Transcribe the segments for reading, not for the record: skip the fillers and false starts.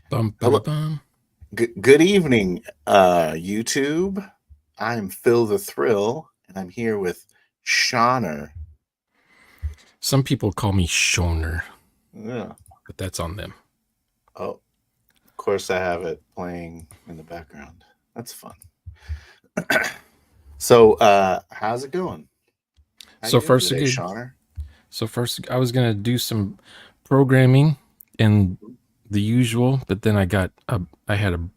Bum, bum, Hello. bum. Good evening, YouTube. I'm Phil the Thrill, and I'm here with SHONNER. Some people call me Shoner, Yeah. but that's on them. Oh, of course, I have it playing in the background. That's fun. So, how's it going? How you So doing far, so today, good. SHONNER? So first, I was gonna do some programming and the usual, but then I had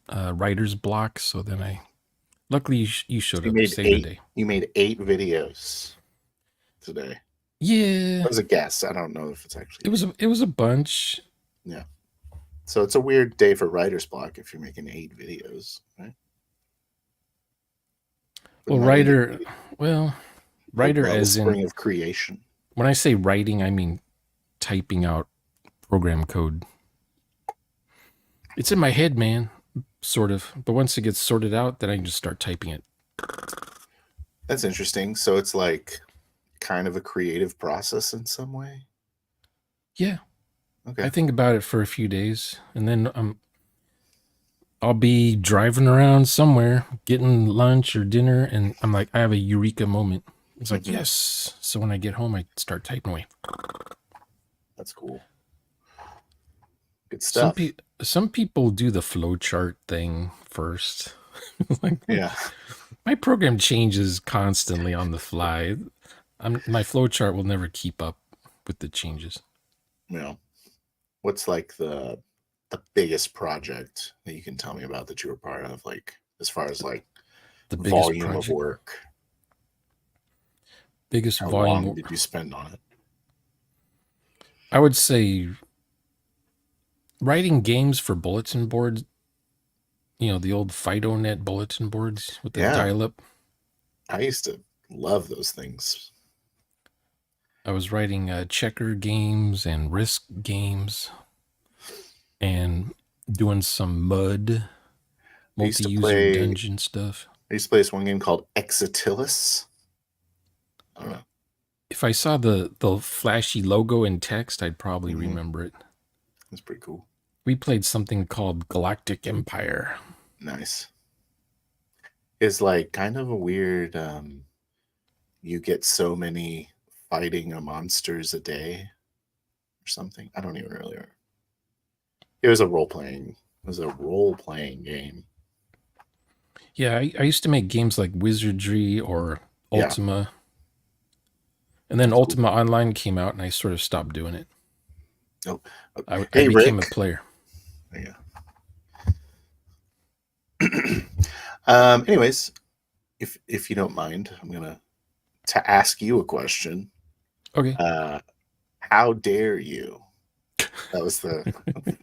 a writer's block. So then luckily you So showed you up, made saved the eight. day. You made 8 videos today. Yeah, That was a guess. I don't know if it's actually eight. it was a bunch. Yeah. So it's a weird day for writer's block if you're making 8 videos, right? But Well, money in writer, well, writer the as in wellspring of creation. when I say writing, I mean typing out program code. It's in my head, man, sort of. But once it gets sorted out, then I can just start typing it. That's interesting. So it's like kind of a creative process in some way. Yeah, I Okay. think about it for a few days, and then I'll be driving around somewhere, getting lunch or dinner, and I'm like, I have a eureka moment. It's like, Hmm. yes. So when I get home, I start typing away. That's cool. Good Some stuff. people, some people do the flowchart thing first. Like Yeah. my program changes constantly on the fly. My flowchart will never keep up with the changes. You know, what's like the biggest project that you can tell me about that you were part of, like as far as like The biggest volume of project, work? biggest How volume. long did you spend on it? I would say writing games for bulletin boards, the old FidoNet bulletin boards with the Yeah. dial up. I used to love those things. I was writing checker games and risk games and doing some mud, I used multi to user play dungeon stuff. I used to play this one game called Exitilis. I don't know. If I saw the flashy logo in text, I'd probably Hmm. remember it. That's pretty cool. We played something called Galactic Empire. Nice. Is like kind of a weird you get so many fighting a monsters a day or something. I don't even really remember. It was a role playing game. Yeah, I used to make games like Wizardry or Yeah, Ultima. And then that's cool. Ultima Online came out and I sort of stopped doing it. Oh, oh, I hey became a Rick. player. Yeah. Anyways, if you don't mind, I'm gonna to ask you a question. Okay. Uh, how dare you? That was the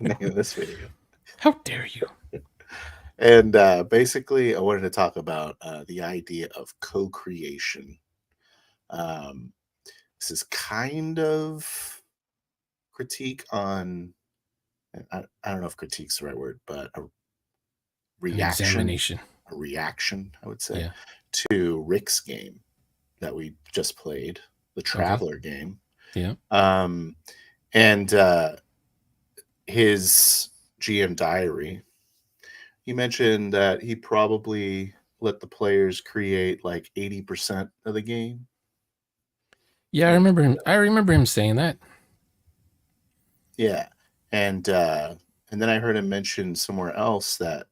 name of this video. How dare you? And basically, I wanted to talk about the idea of co-creation. Um, this is kind of critique on, I don't know if critique's the right word, but An reaction, examination. a reaction, I would say, Yeah. to Rick's game that we just played, the Okay. Traveler game. Yeah. Um, and his GM diary, he mentioned that he probably let the players create like 80% of the game. Yeah, I Like, remember him. I remember him saying that. yeah. And then I heard him mention somewhere else that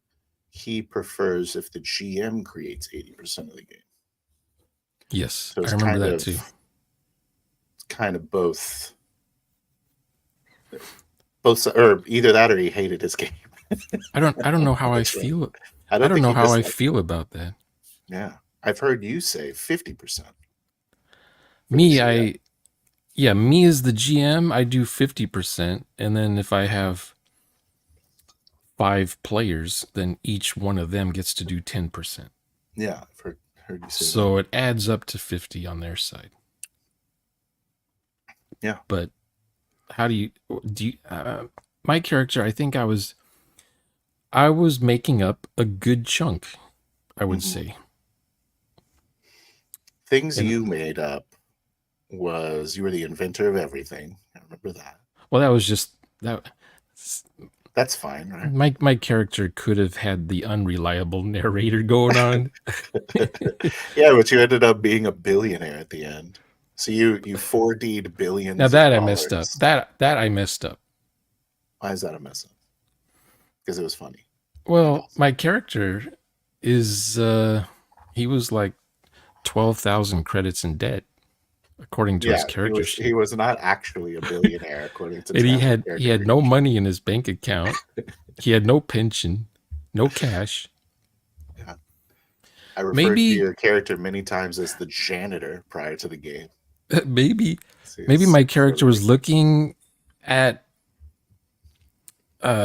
he prefers if the GM creates 80% of the game. Yes, So I remember that too. it's kind of both or either that or he hated his game. I don't know how I That's right. feel. I I don't don't think know he how I disliked it. feel about that. Yeah. I've heard you say 50% for the Me, GM. I yeah, me as the GM, I do 50%, and then if I have 5 players, then each one of them gets to do 10%. Yeah, I've heard you say that. So it adds up to 50 on their side. Yeah. But how do you my character, I think I was making up a good chunk, I would Hmm. say. Things And you made up was you were the inventor of everything. I remember that. well, that was just that That's fine, right? My character could have had the unreliable narrator going on. Yeah, but you ended up being a billionaire at the end. So you 4D'd Now billions of that I messed up. dollars. That I messed up. Why is that a mess up? Because it was funny, I Well, guess. my character is he was like 12,000 credits in debt according to his Yeah, character he sheet. was not actually a billionaire according to And Travis' he character had no sheet. money in his bank account. He had no pension, no cash. Yeah. I referred to Maybe your character many times as the janitor prior to the game. maybe So maybe it's my character was totally looking at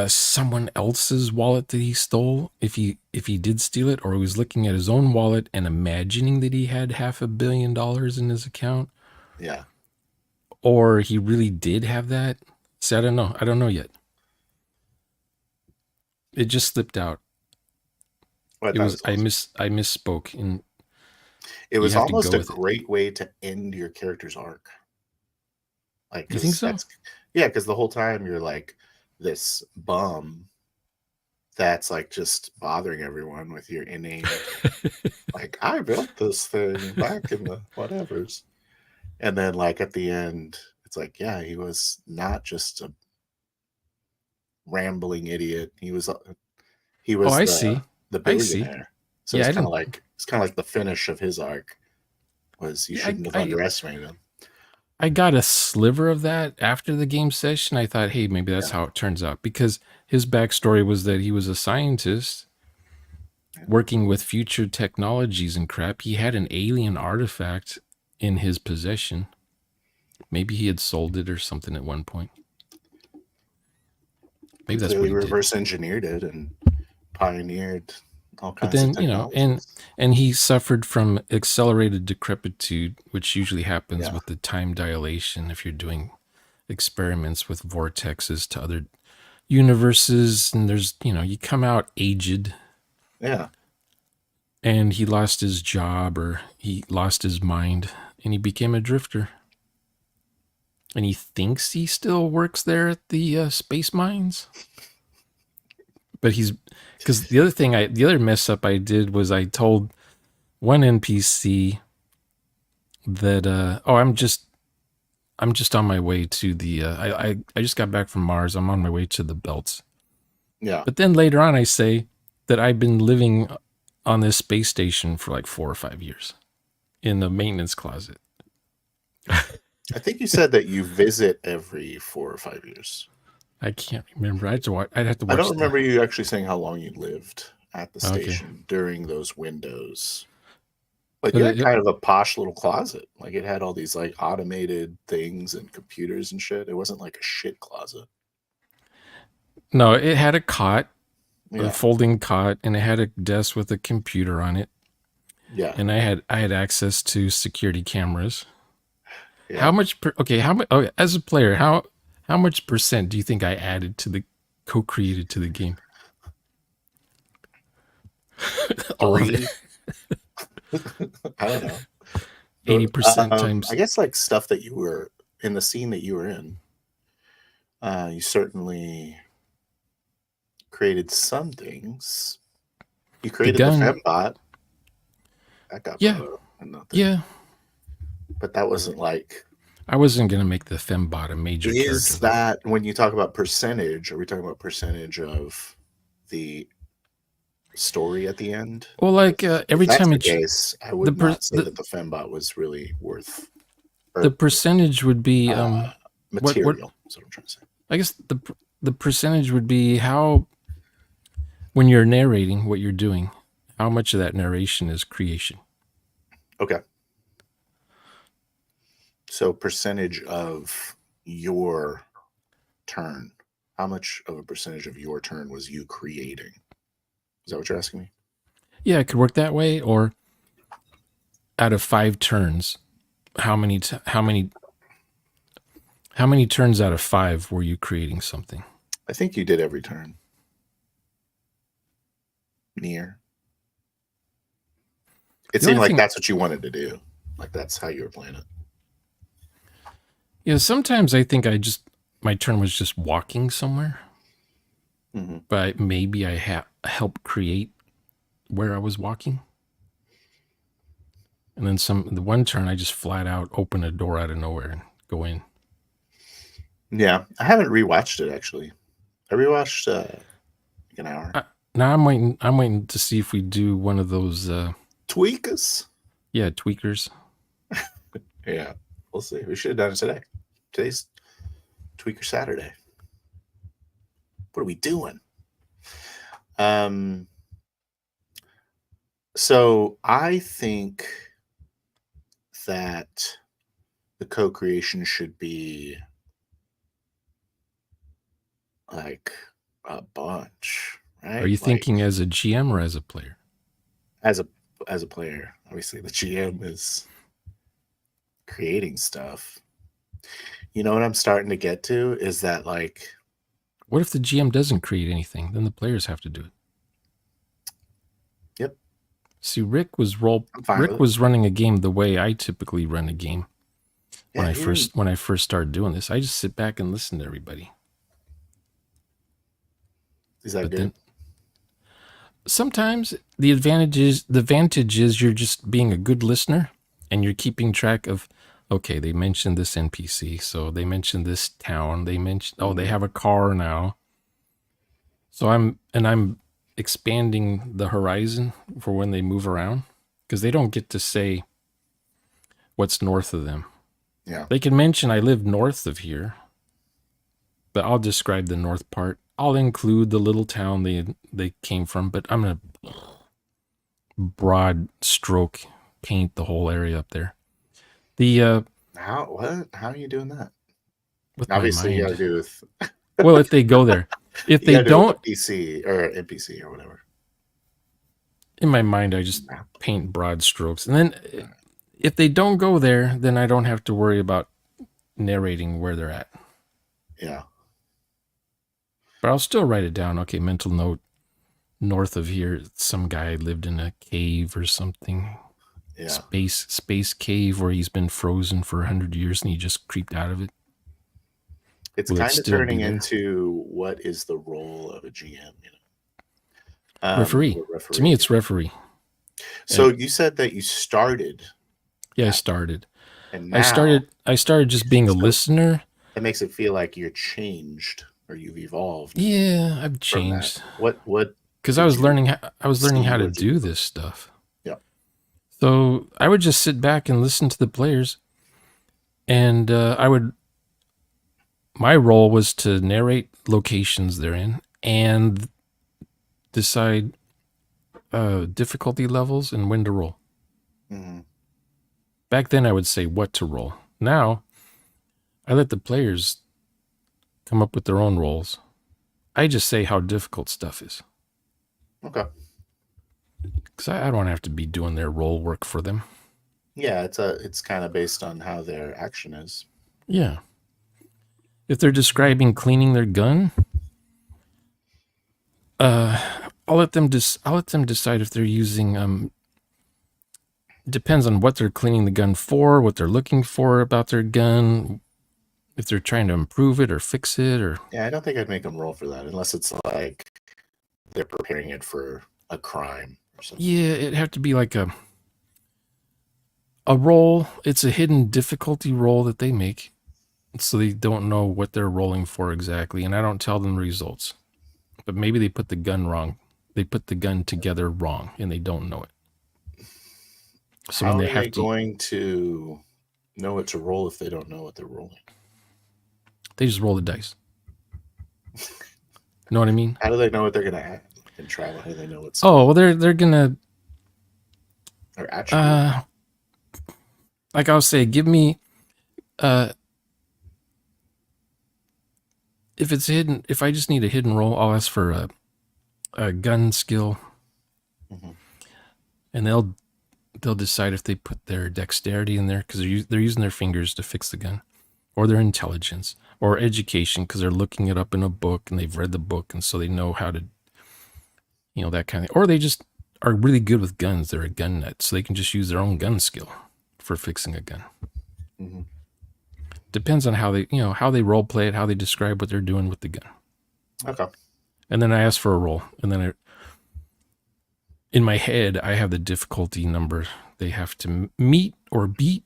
someone else's wallet that he stole if he did steal it, or he was looking at his own wallet and imagining that he had $500 million in his account, yeah. or he really did have that. See, I don't know yet. It just slipped out. Well, I It thought it was was awesome. I misspoke, and It you was have to almost go a with it. great way to end your character's arc. Like, You think because so? that's, yeah, because the whole time you're like this bum that's like just bothering everyone with your inane, like, I built this thing back in the whatevers. And then, like, at the end, it's like, yeah, he was not just a rambling idiot. He Oh, was I see. the I see. billionaire. So Yeah, I didn't. it's kind of like the finish of his arc was you Yeah, shouldn't have underestimated him. I got a sliver of that after the game session. I thought, hey, maybe that's Yeah, how it turns out, because his backstory was that he was a scientist yeah. working with future technologies and crap. He had an alien artifact in his possession. Maybe he had sold it or something at one point. He Maybe that's what clearly he did. reverse engineered it and pioneered all But kinds of then, technologies. and he suffered from accelerated decrepitude, which usually happens Yeah, with the time dilation if you're doing experiments with vortexes to other universes, and there's, you come out aged, yeah. and he lost his job or he lost his mind and he became a drifter. And he thinks he still works there at the space mines, but he's because the other mess up I did was I told one NPC that I'm just on my way to the I just got back from Mars. I'm on my way to the belts. Yeah. But then later on I say that I've been living on this space station for like 4 or 5 years in the maintenance closet. I think you said that you visit every 4 or 5 years. I can't remember. I'd have to I don't watch the. remember you actually saying how long you lived at the Okay, station during those windows. But but you had kind of a posh little closet. Like it had all these like automated things and computers and shit. It wasn't like a shit closet. no, it had a cot, a Yeah. folding cot, and it had a desk with a computer on it, Yeah. and I had access to security cameras. How Yeah. much? Okay, how much? Oh, as a player, how much percent do you think I added to the co-created to the game? All of it. 3. I don't know. 80% I times. guess like stuff that you were in the scene that you were in, you certainly created some things. You The created the gun. fembot. That got Yeah, brought up and nothing. yeah. But that wasn't like, I wasn't gonna make the fembot a major character is though. that when you talk about percentage, are we talking about percentage of the story at the end? Well, like If every that's time the case, I the would per, not say that the fembot was really worth the or percentage would be what material. That's what I'm trying to say. I guess the percentage would be how, when you're narrating what you're doing, how much of that narration is creation. Okay. So percentage of your turn. How much of a percentage of your turn was you creating? Is that what you're asking me? Yeah, it could work that way. Or out of 5 turns, how many turns out of 5 were you creating something? I think you did every turn. Near. It The seemed only like thing, that's what you wanted to do. Like that's how you were playing it. sometimes I think my turn was just walking somewhere. Mhm. but maybe I helped create where I was walking. And then the one turn, I just flat out open a door out of nowhere and go in. Yeah, I haven't rewatched it actually. I rewatched, like an hour. I, now I'm waiting. I'm waiting to see if we do one of those. Tweakers? Yeah, tweakers. Yeah, we'll see. We should have done it today. Today's Tweaker Saturday. What are we doing? Um, so I think that the co-creation should be like a bunch, Are right? you Like thinking as a GM or as a player? as a as a player, obviously the GM is creating stuff. You know what I'm starting to get to is that like, What if the GM doesn't create anything? Then the players have to do it. yep, See, I'm fine with Rick it. was running a game the way I typically run a game Yeah, he didn't. when I first started doing this. I just sit back and listen to everybody. Is that But good? then sometimes the advantage is you're just being a good listener and you're keeping track of, okay, they mentioned this NPC, so they mentioned this town, they mentioned, oh, they Mhm. have a car now. So I'm expanding the horizon for when they move around, because they don't get to say what's north of them. Yeah. They can mention I live north of here, but I'll describe the north part. I'll include the little town they came from, but I'm gonna broad stroke paint the whole area up there. The How what? How are you doing that? with my Obviously, you got to mind. do with Well, if they go there, if you they got to do with the don't, PC or NPC or whatever. in my mind, I just Map. paint broad strokes, and then if they don't go there, then I don't have to worry about narrating where they're at. Yeah. But I'll still write it down. Okay, mental note: north of here, some guy lived in a cave or something. Yeah. Space cave where he's been frozen for 100 years and he just creeped out of it. It's Will it kind of still be turning there? into what is the role of a GM, Referee. or To me, referee. it's referee. So And you said that you started yeah, I that, started. and now I started just being a so listener. that makes it feel like you're changed or you've evolved Yeah, I've from that. changed What because did you I was learning how see to or do do? this stuff. Yeah. So I would just sit back and listen to the players, and my role was to narrate locations they're in and decide difficulty levels and when to roll. Hmm. Back then, I would say what to roll. Now, I let the players come up with their own rolls. I just say how difficult stuff is Okay. because I don't have to be doing their roll work for them. Yeah, it's kind of based on how their action is. Yeah. If they're describing cleaning their gun, uh, I'll let them decide if they're using depends on what they're cleaning the gun for, what they're looking for about their gun, if they're trying to improve it or fix it or Yeah, I don't think I'd make them roll for that unless it's like they're preparing it for a crime or something. yeah, it'd have to be like a roll. It's a hidden difficulty roll that they make, so they don't know what they're rolling for exactly, and I don't tell them the results. But maybe they put the gun wrong. They put the gun together wrong, and they don't know it. So when How they are they have to, going to know what to roll if they don't know what they're rolling? they just roll the dice. Know what I mean? How do they know what they're gonna add in travel? How do they know what skill Oh well, they're gonna or attribute? uh like I'll say, give me uh if it's hidden. If I just need a hidden roll, I'll ask for a gun skill, Hmm. and they'll decide if they put their dexterity in there because they're using their fingers to fix the gun, or their intelligence, or education because they're looking it up in a book and they've read the book and so they know how to, that kind of, or they just are really good with guns. They're a gun nut, so they can just use their own gun skill for fixing a gun. Hmm. Depends on how they, how they role play it, how they describe what they're doing with the gun. Okay. And then I ask for a roll. And then in my head, I have the difficulty number they have to meet or beat.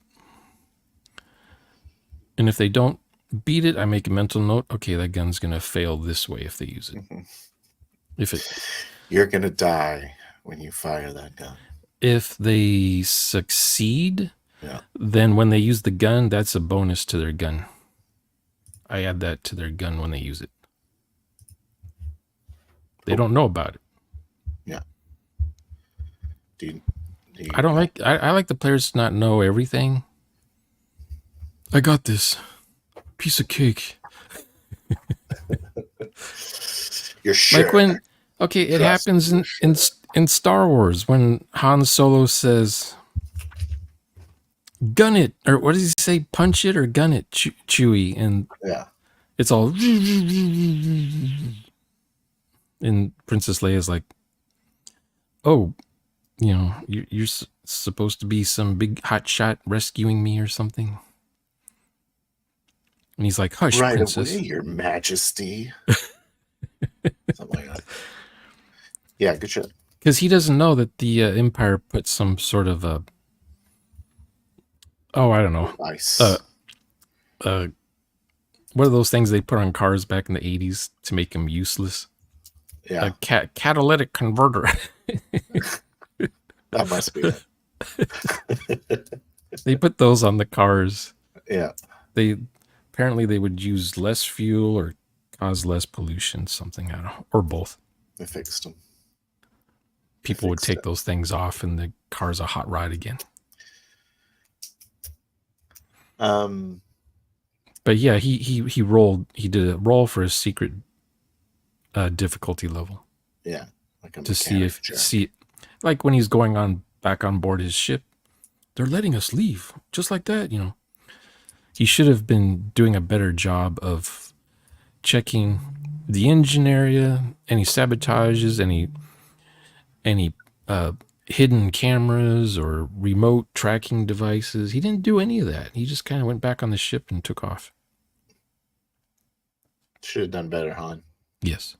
And if they don't beat it, I make a mental note. Okay, that gun's going to fail this way if they use it. Mhm. If it, You're going to die when you fire that gun. if they succeed, Yeah. then when they use the gun, that's a bonus to their gun. I add that to their gun when they use it. They don't know about it. Yeah. Do you I don't like. I like the players to not know everything. I got this piece of cake. You're Like sure? when, okay, it Trust me, happens you're in sure. in Star Wars when Han Solo says, "Gun it," or what does he say? Punch it or gun it, Chewie, and Yeah. it's all. And Princess Leia's like, "Oh, you're supposed to be some big hot shot rescuing me or something." And he's like, "Hush, Right away, princess." Your Majesty. Something like that. Yeah, good shit. Because he doesn't know that the Empire put some sort of I don't know, uh, Nice. uh, what are those things they put on cars back in the 80s to make them useless? A Yeah, catalytic converter. that must be it. They put those on the cars. Yeah, They apparently they would use less fuel or cause less pollution, something, I don't know, or both. they fixed them. People would take those things off and the car's a hot rod again. Um, But yeah, he rolled. He did a roll for his secret difficulty level. yeah, like a To see mechanic if check. like when he's going on back on board his ship, they're letting us leave just like that. He should have been doing a better job of checking the engine area, any sabotages, any hidden cameras or remote tracking devices. He didn't do any of that. He just kind of went back on the ship and took off. Should have done better, Han. Yes.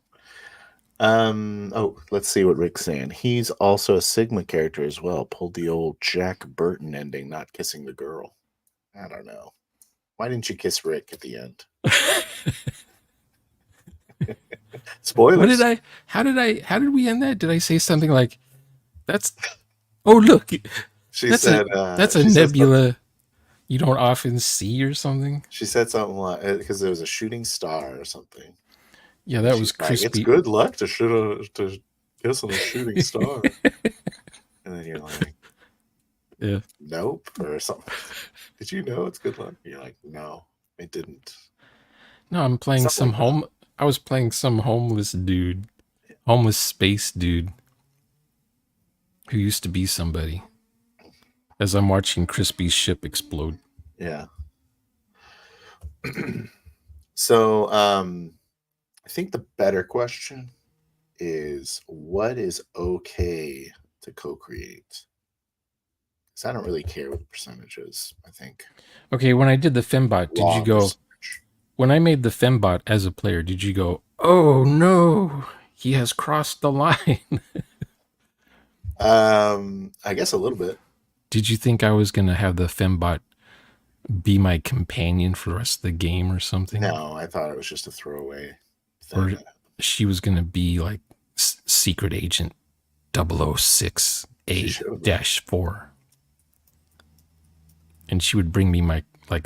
Oh, let's see what Rick's saying. He's also a Sigma character as well. Pulled the old Jack Burton ending, not kissing the girl. I don't know. Why didn't you kiss Rick at the end? Spoilers. How did we end that? Did I say something like, that's, oh, look, She that's said. a She said something. nebula you don't often see or something? She said something like because there was a shooting star or something, Yeah, and that was she's like, "It's crispy. good luck to kiss on a shooting star," and then you're like, Yeah. "Nope," or something. Did you know it's good luck? You're like, "No, it didn't." No, I'm playing Something like that. I was playing some homeless space dude who used to be somebody as I'm watching Crispy's ship explode. Yeah. So, I think the better question is, what is okay to co-create? Because I don't really care what the percentage is. I think Okay, when I did the Fembot, did you wrong go, percentage. when I made the Fembot as a player, did you go, oh no, he has crossed the line? I guess a little bit. Did you think I was going to have the Fembot be my companion for the rest of the game or something? No, I thought it was just a throwaway Or thing. she was going to be like secret agent She should have been. 006A-4. And she would bring me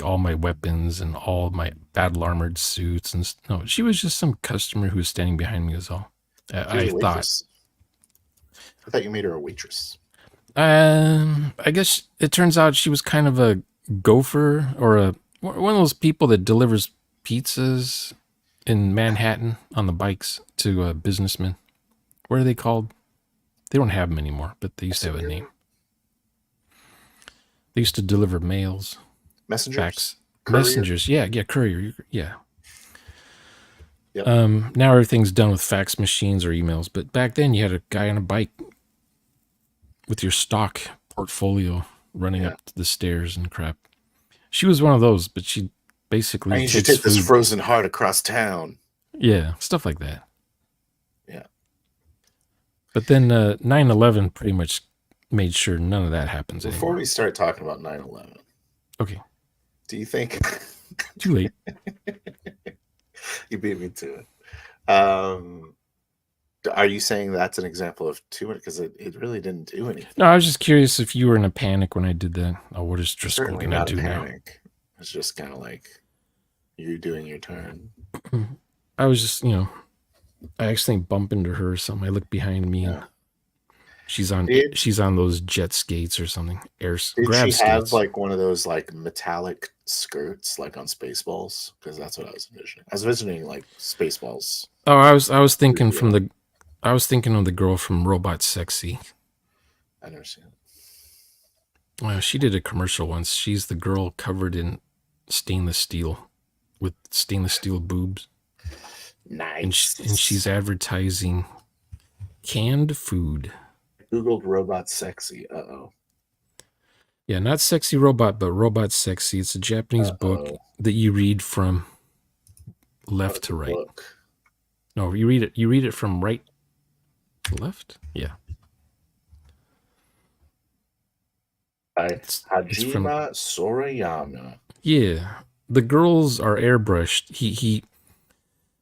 all my weapons and all my battle armored suits. And no, she was just some customer who was standing behind me, was all. She was I a thought. waitress. I thought you made her a waitress. I guess it turns out she was kind of a gopher or one of those people that delivers pizzas in Manhattan on the bikes to businessmen. What are they called? They don't have them anymore, but they used to have a name. They used to deliver mails, Messengers, fax, courier. messengers. Yeah, courier. Yeah. Yep. Now everything's done with fax machines or emails, but back then you had a guy on a bike with your stock portfolio running up the stairs and crap. She was one of those, but she basically I need you to takes take this food. frozen heart across town. Yeah, stuff like that. But then 9/11 pretty much made sure none of that happens Before anymore. we start talking about 9/11, Okay, do you think too late. you beat me to it? Are you saying that's an example of too much? Because it really didn't do No, anything. I was just curious if you were in a panic when I did that. Oh, what is Driscoll Certainly gonna not a do now? panic. It's just kind of like you doing your turn. I was just, I accidentally bump into her or something. I look behind me and Yeah. Did she's on those jet skates or something, did grab she have skates. like one of those like metallic skirts like on Spaceballs? Because that's what I was envisioning. I was envisioning like Spaceballs Oh, I was thinking from 3DO. I was thinking of the girl from Robot Sexy. I never seen it. Well, she did a commercial once. She's the girl covered in stainless steel with stainless steel boobs, and Nice. she's advertising canned food. Googled robot sexy. Uh-oh. Yeah, not sexy robot, but robot sexy. It's a Japanese book Uh-oh. that you read from Oh, left it's to a right. book. No, you read it. You read it from right to left. Yeah, By it's from Hajime Sorayama. yeah. The girls are airbrushed.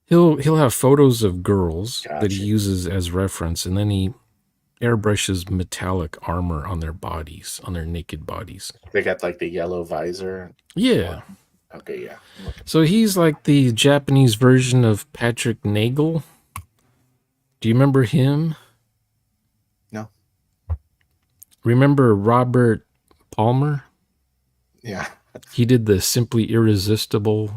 He'll have photos of girls that he Gotcha. uses as reference, and then he airbrushes metallic armor on their bodies, on their naked bodies. They got like the yellow visor Yeah. one. Okay, yeah. I'm looking. So he's like the Japanese version of Patrick Nagel. Do you remember him? No. Remember Robert Palmer? Yeah. He did the Simply Irresistible,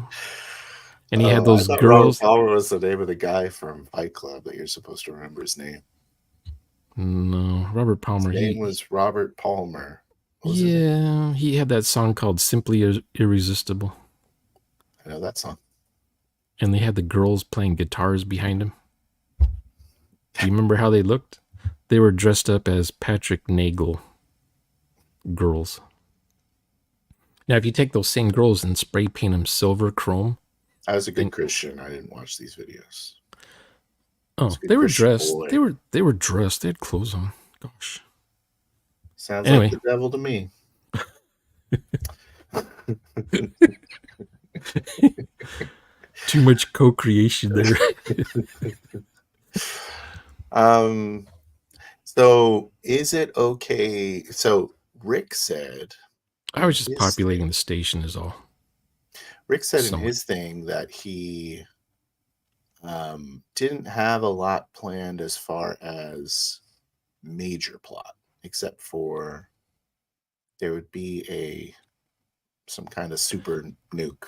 and he had Oh, I those thought Robert girls. Palmer was the name of the guy from Fight Club that you're supposed to remember his name. No, Robert His Palmer. name was Robert Palmer. What was his name? Yeah, he had that song called Simply Irresistible, I know that song. and they had the girls playing guitars behind him. Do you remember how they looked? They were dressed up as Patrick Nagel girls. Now, if you take those same girls and spray paint them silver chrome, I was a good then Christian. I didn't watch these videos. I was oh, a good they were Christian dressed. boy. They were dressed. They had clothes on. Gosh. Sounds like Anyway, the devil to me. too much co-creation there. um so is it okay? So Rick said I in was just his populating thing, the station is all. Rick said in Somewhat. his thing that he didn't have a lot planned as far as major plot, except for there would be a some kind of super nuke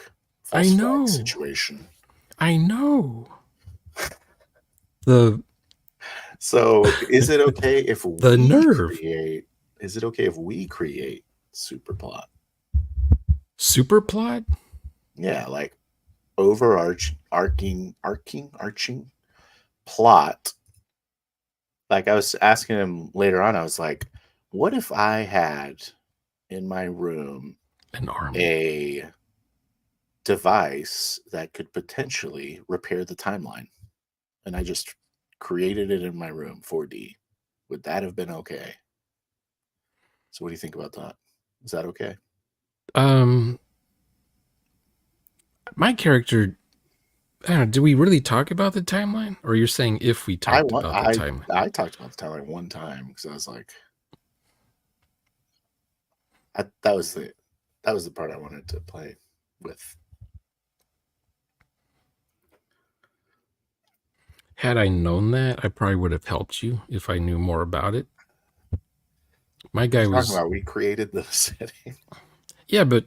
I false flag know. situation. I know. The So is it okay if the we nerve. create is it okay if we create super plot? Super plot? Yeah, like arching plot. Like I was asking him later on, I was like, what if I had in my room An army. a device that could potentially repair the timeline? And I just created it in my room 4D. Would that have been okay? So what do you think about that? Is that okay? Um my character, I don't know, do we really talk about the timeline? Or you're saying if we I talked want about the timeline? I talked about the timeline one time because I was like, that was the part I wanted to play with. Had I known that, I probably would have helped you if I knew more about it. My What are guy you talking was about? We created the setting. yeah, but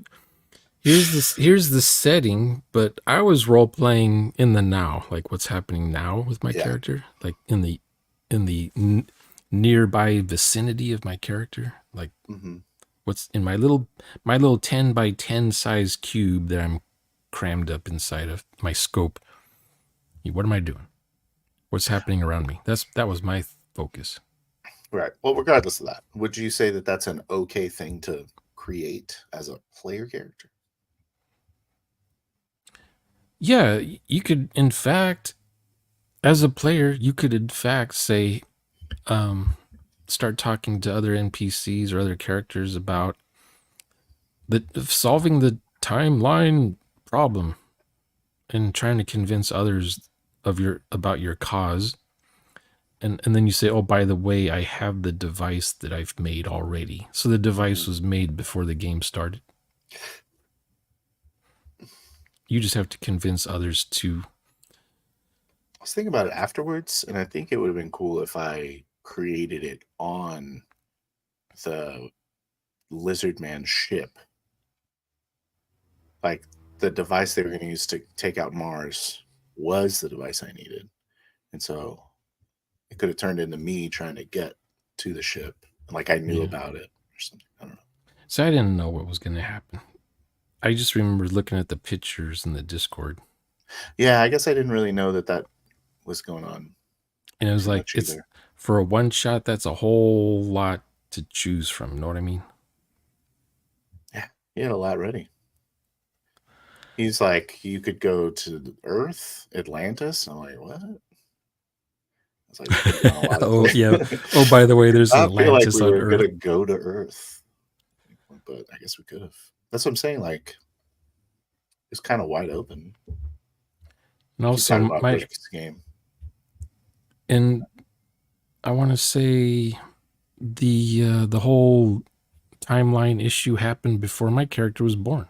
here's the setting, but I was role playing in the now, like what's happening now with my Yeah. character, like in the nearby vicinity of my character, like Hmm. what's in my little 10 by 10 size cube that I'm crammed up inside of my scope. What am I doing? What's happening around me? That was my focus. Right. Well, regardless of that, would you say that that's an okay thing to create as a player character? Yeah, you could in fact, as a player, you could in fact say um, start talking to other NPCs or other characters about solving the timeline problem and trying to convince others of your about your cause. And then you say, oh, by the way, I have the device that I've made already. So the device was made before the game started. You just have to convince others to. I was thinking about it afterwards, and I think it would have been cool if I created it on the Lizard Man ship. Like the device they were going to use to take out Mars was the device I needed. And so it could have turned into me trying to get to the ship. Like I knew Yeah. about it or something. I don't know. So I didn't know what was going to happen. I just remember looking at the pictures in the Discord. Yeah, I guess I didn't really know that that was going on And it was too like, much it's either. for a one shot, that's a whole lot to choose from. You know what I mean? Yeah, he had a lot ready. He's like, you could go to Earth, Atlantis. I'm like, what? I was like, we could have gone a lot of Oh, yeah. places. Oh, by the way, Did there's an not feel like Atlantis we on were Earth. gonna go to Earth, but I guess we could have. That's what I'm saying. Like, it's kind of wide open. And Keep also, talking about Rick's game. and I want to say the whole timeline issue happened before my character was born.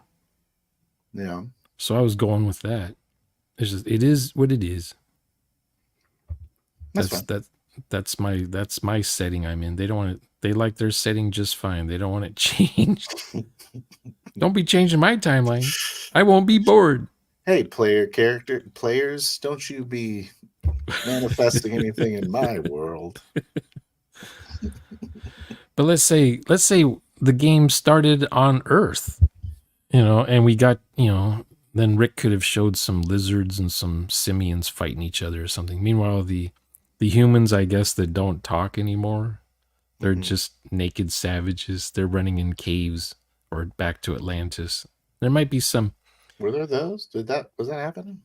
Yeah, So I was going with that. It's just, it is what it is. that's That's fine. that that's my setting I'm in. They don't want it. They like their setting just fine. They don't want it changed. Don't be changing my timeline. I won't be bored. Hey, players, don't you be manifesting anything in my world. But let's say the game started on Earth, and we got, then Rick could have showed some lizards and some simians fighting each other or something. Meanwhile, the humans, I guess, that don't talk anymore, they're Hmm. just naked savages. They're running in caves or back to Atlantis. There might be some. Were there those? Was that happening?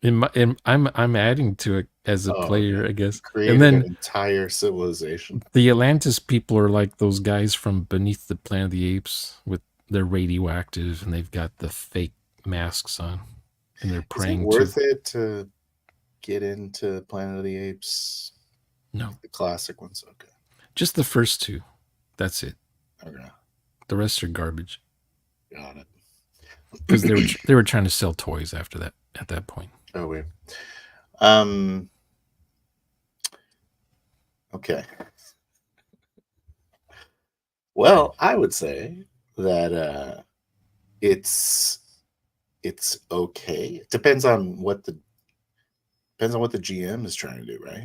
I'm adding to it as a Oh, player, okay. I You guess. And created an then entire civilization. the Atlantis people are like those guys from Beneath the Planet of the Apes with they're radioactive and they've got the fake masks on and they're Is it praying to worth it to get into Planet of the Apes? no, Like the classic ones? Okay. just the first two. That's it. Okay. The rest are garbage Got it. because they were trying to sell toys after that at that point. Oh, weird. Um, okay. Well, I would say that it's it's okay. It depends on what the GM is trying to do, right?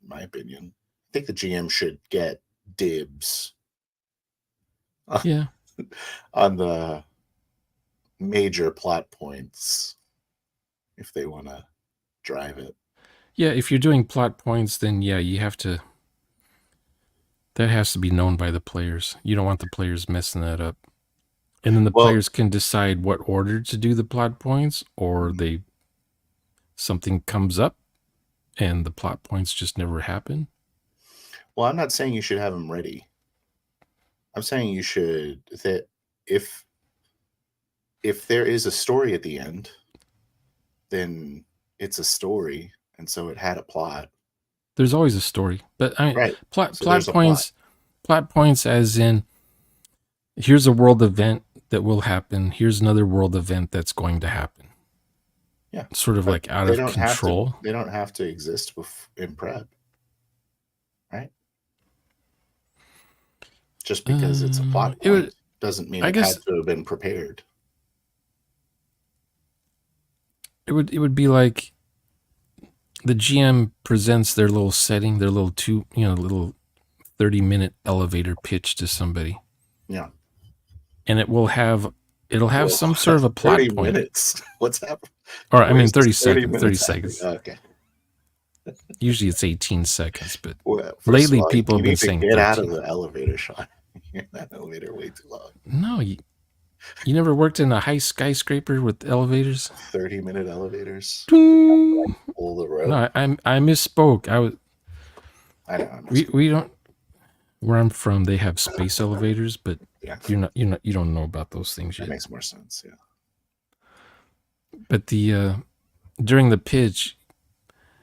In my opinion. I think the GM should get dibs Yeah. on the major plot points if they want to drive it. Yeah, if you're doing plot points, then yeah, you have to. That has to be known by the players. You don't want the players messing that up. And then the Well, players can decide what order to do the plot points, or they something comes up and the plot points just never happen. well, I'm not saying you should have them ready. I'm saying you should that if if there is a story at the end, then it's a story, and so it had a plot. There's always a story, but I mean, Right. plot So plot there's a plot. points, plot points, as in here's a world event that will happen. Here's another world event that's going to happen. Yeah. Sort of But like out of control. they don't have to exist in prep, right? Just because it's a plot It would, point doesn't mean I it had guess, to have been prepared. it would be like the GM presents their little setting, their little little 30-minute elevator pitch to somebody, Yeah. and it'll have Well, some sort of a plot 30 point, minutes. What's happening? or I mean Where's this 30 30 seconds, 30 minutes happening? seconds. Okay. Usually it's 18 seconds, but Well, first of lately all, people you have been need to saying get out of 13. the elevator, Sean. You're in that elevator way too long. No, you never worked in a high skyscraper with elevators? 30-minute elevators. Ding! Pull the rope. No, I misspoke. I know. I'm We messing with we don't where I'm from. They have space elevators, but you. Yeah, you don't know about those things that yet. makes more sense. Yeah. But the during the pitch,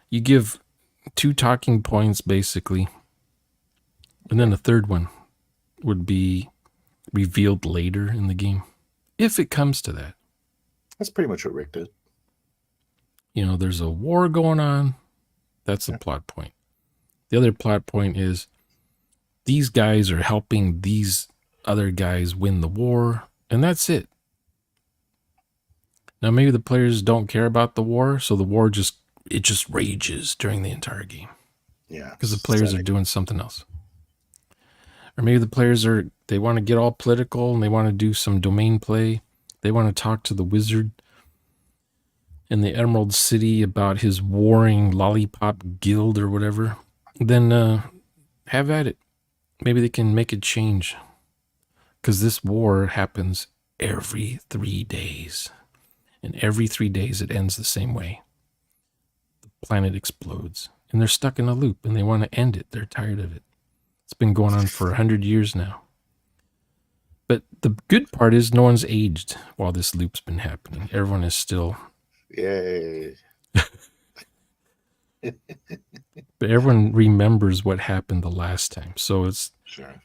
you give 2 talking points basically, and then Okay. the third one would be revealed later in the game, if it comes to that. That's pretty much what Rick did. There's a war going on. That's the Yeah. plot point. The other plot point is these guys are helping these other guys win the war, and that's it. Now maybe the players don't care about the war, so the war just rages during the entire game Yeah. because the players are Setting. doing something else. Or maybe the players they want to get all political and they want to do some domain play. They want to talk to the wizard in the Emerald City about his warring lollipop guild or whatever. Then have at it. Maybe they can make a change. Because this war happens every 3 days. And every 3 days it ends the same way. The planet explodes. And they're stuck in a loop and they want to end it. They're tired of it. It's been going on for 100 years now. But the good part is no one's aged while this loop's been happening. Everyone is still. Yay. But everyone remembers what happened the last time. So Sure.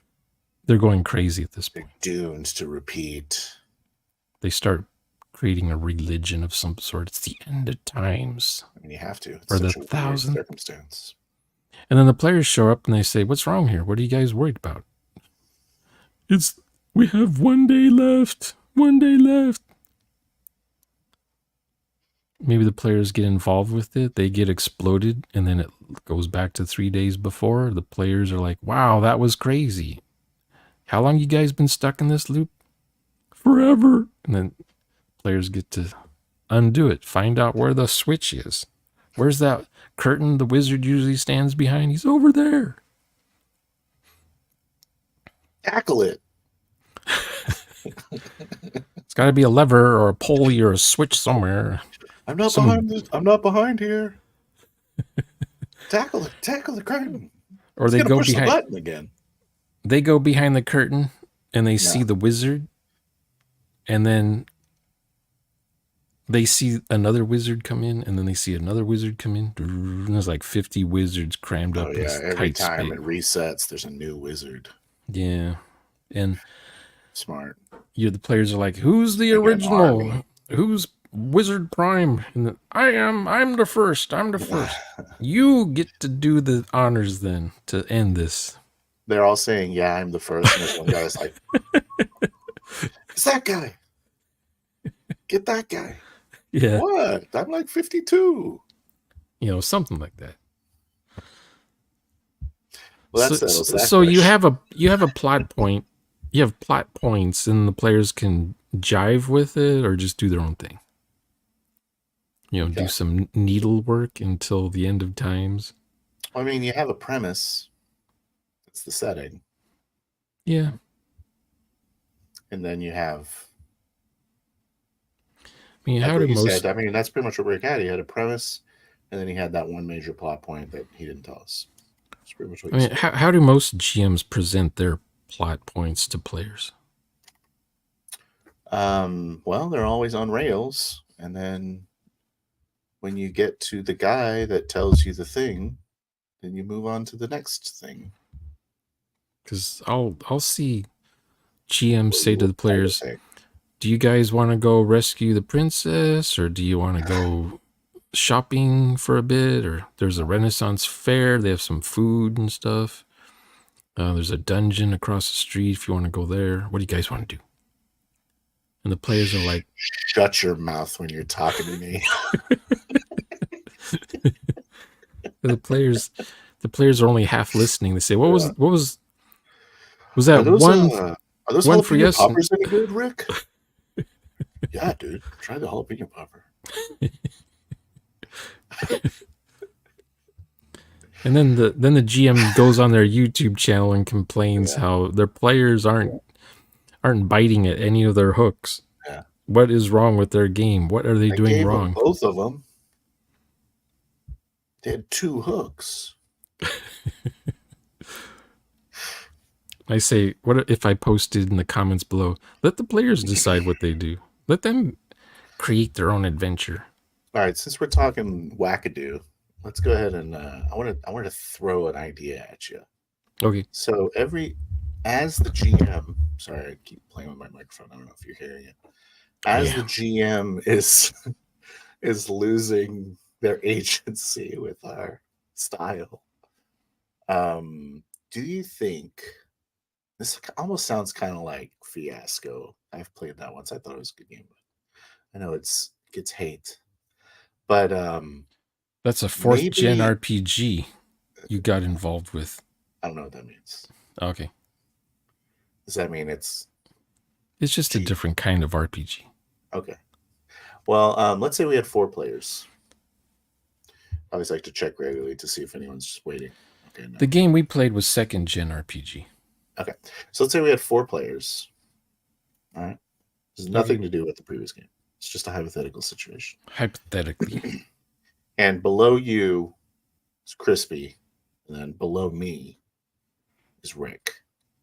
they're going crazy at this point. They're doomed to repeat. They start creating a religion of some sort. It's the end of times. I mean, you have to. It's Or the such a weird 1,000th. circumstance. And then the players show up and they say, "What's wrong here? What are you guys worried about?" We have 1 day left. 1 day left. Maybe the players get involved with it. They get exploded and then it goes back to 3 days before. The players are like, "Wow, that was crazy. How long you guys been stuck in this loop?" "Forever." And then players get to undo it. Find out where the switch is. Where's that curtain the wizard usually stands behind? He's over there. Tackle it. It's got to be a lever or a pulley or a switch somewhere. I'm not behind this. I'm not behind here. Tackle it. Tackle the curtain. Or He's they gonna go push behind. the button again. They go behind the curtain and they see the wizard, and then they see another wizard come in, and then they see another wizard come in. And there's like 50 wizards crammed up in this Every tight time space. it resets, there's a new wizard. Yeah, and Smart. the players are like, "Who's the original? Who's Wizard Prime?" And I'm the first. I'm the first. You get to do the honors then to end this. They're all saying, "Yeah, I'm the first." And this one guy's like, "It's that guy. Get that guy." Yeah. What? I'm like 52. Something like that. Well, that settles that so you question. have a plot point. You have plot points, and the players can jive with it or just do their own thing. Do some needlework until the end of times. I mean, you have a premise. It's the setting. Yeah. And then you have. I mean, Like what you said, I mean, that's pretty much what Rick had. He had a premise, and then he had that one major plot point that he didn't tell us. That's pretty much what you said. How do most GMs present their plot points to players? Well, they're always on rails, and then when you get to the guy that tells you the thing, then you move on to the next thing. Because I'll see GMs say to the players, "Do you guys want to go rescue the princess, or do you want to go shopping for a bit? Or there's a Renaissance fair. They have some food and stuff. There's a dungeon across the street if you want to go there. What do you guys want to do?" And the players are like, "Shut your mouth when you're talking to me." the players are only half listening. They say, "What was that are those, one? Are those one for jalapeno yes?" poppers any good, Rick? Yeah, dude. Try the jalapeno popper. And then the GM goes on their YouTube channel and complains how their players aren't biting at any of their hooks. Yeah. What is wrong with their game? What are they doing wrong? Both of them. They had 2 hooks. I say, what if I posted in the comments below? Let the players decide what they do. Let them create their own adventure. All right, since we're talking wackadoo, let's go ahead and I want to throw an idea at you. Okay. So as the GM, sorry, I keep playing with my microphone. I don't know if you're hearing it. Oh As yeah. the GM is losing their agency with our style, do you think this almost sounds kind of like Fiasco? I've played that once. I thought it was a good game. I know it gets hate, but That's a fourth gen maybe RPG you got involved with. I don't know what that means. Okay. Does that mean it's It's just a G? different kind of RPG. Okay. Well, let's say we had 4 players. I always like to check regularly to see if anyone's just waiting. Okay, no. The game we played was second gen RPG. Okay, so let's say we had 4 players. All right, this has Okay. nothing to do with the previous game. It's just a hypothetical situation. Hypothetically. And below you is Crispy, and then below me is Rick.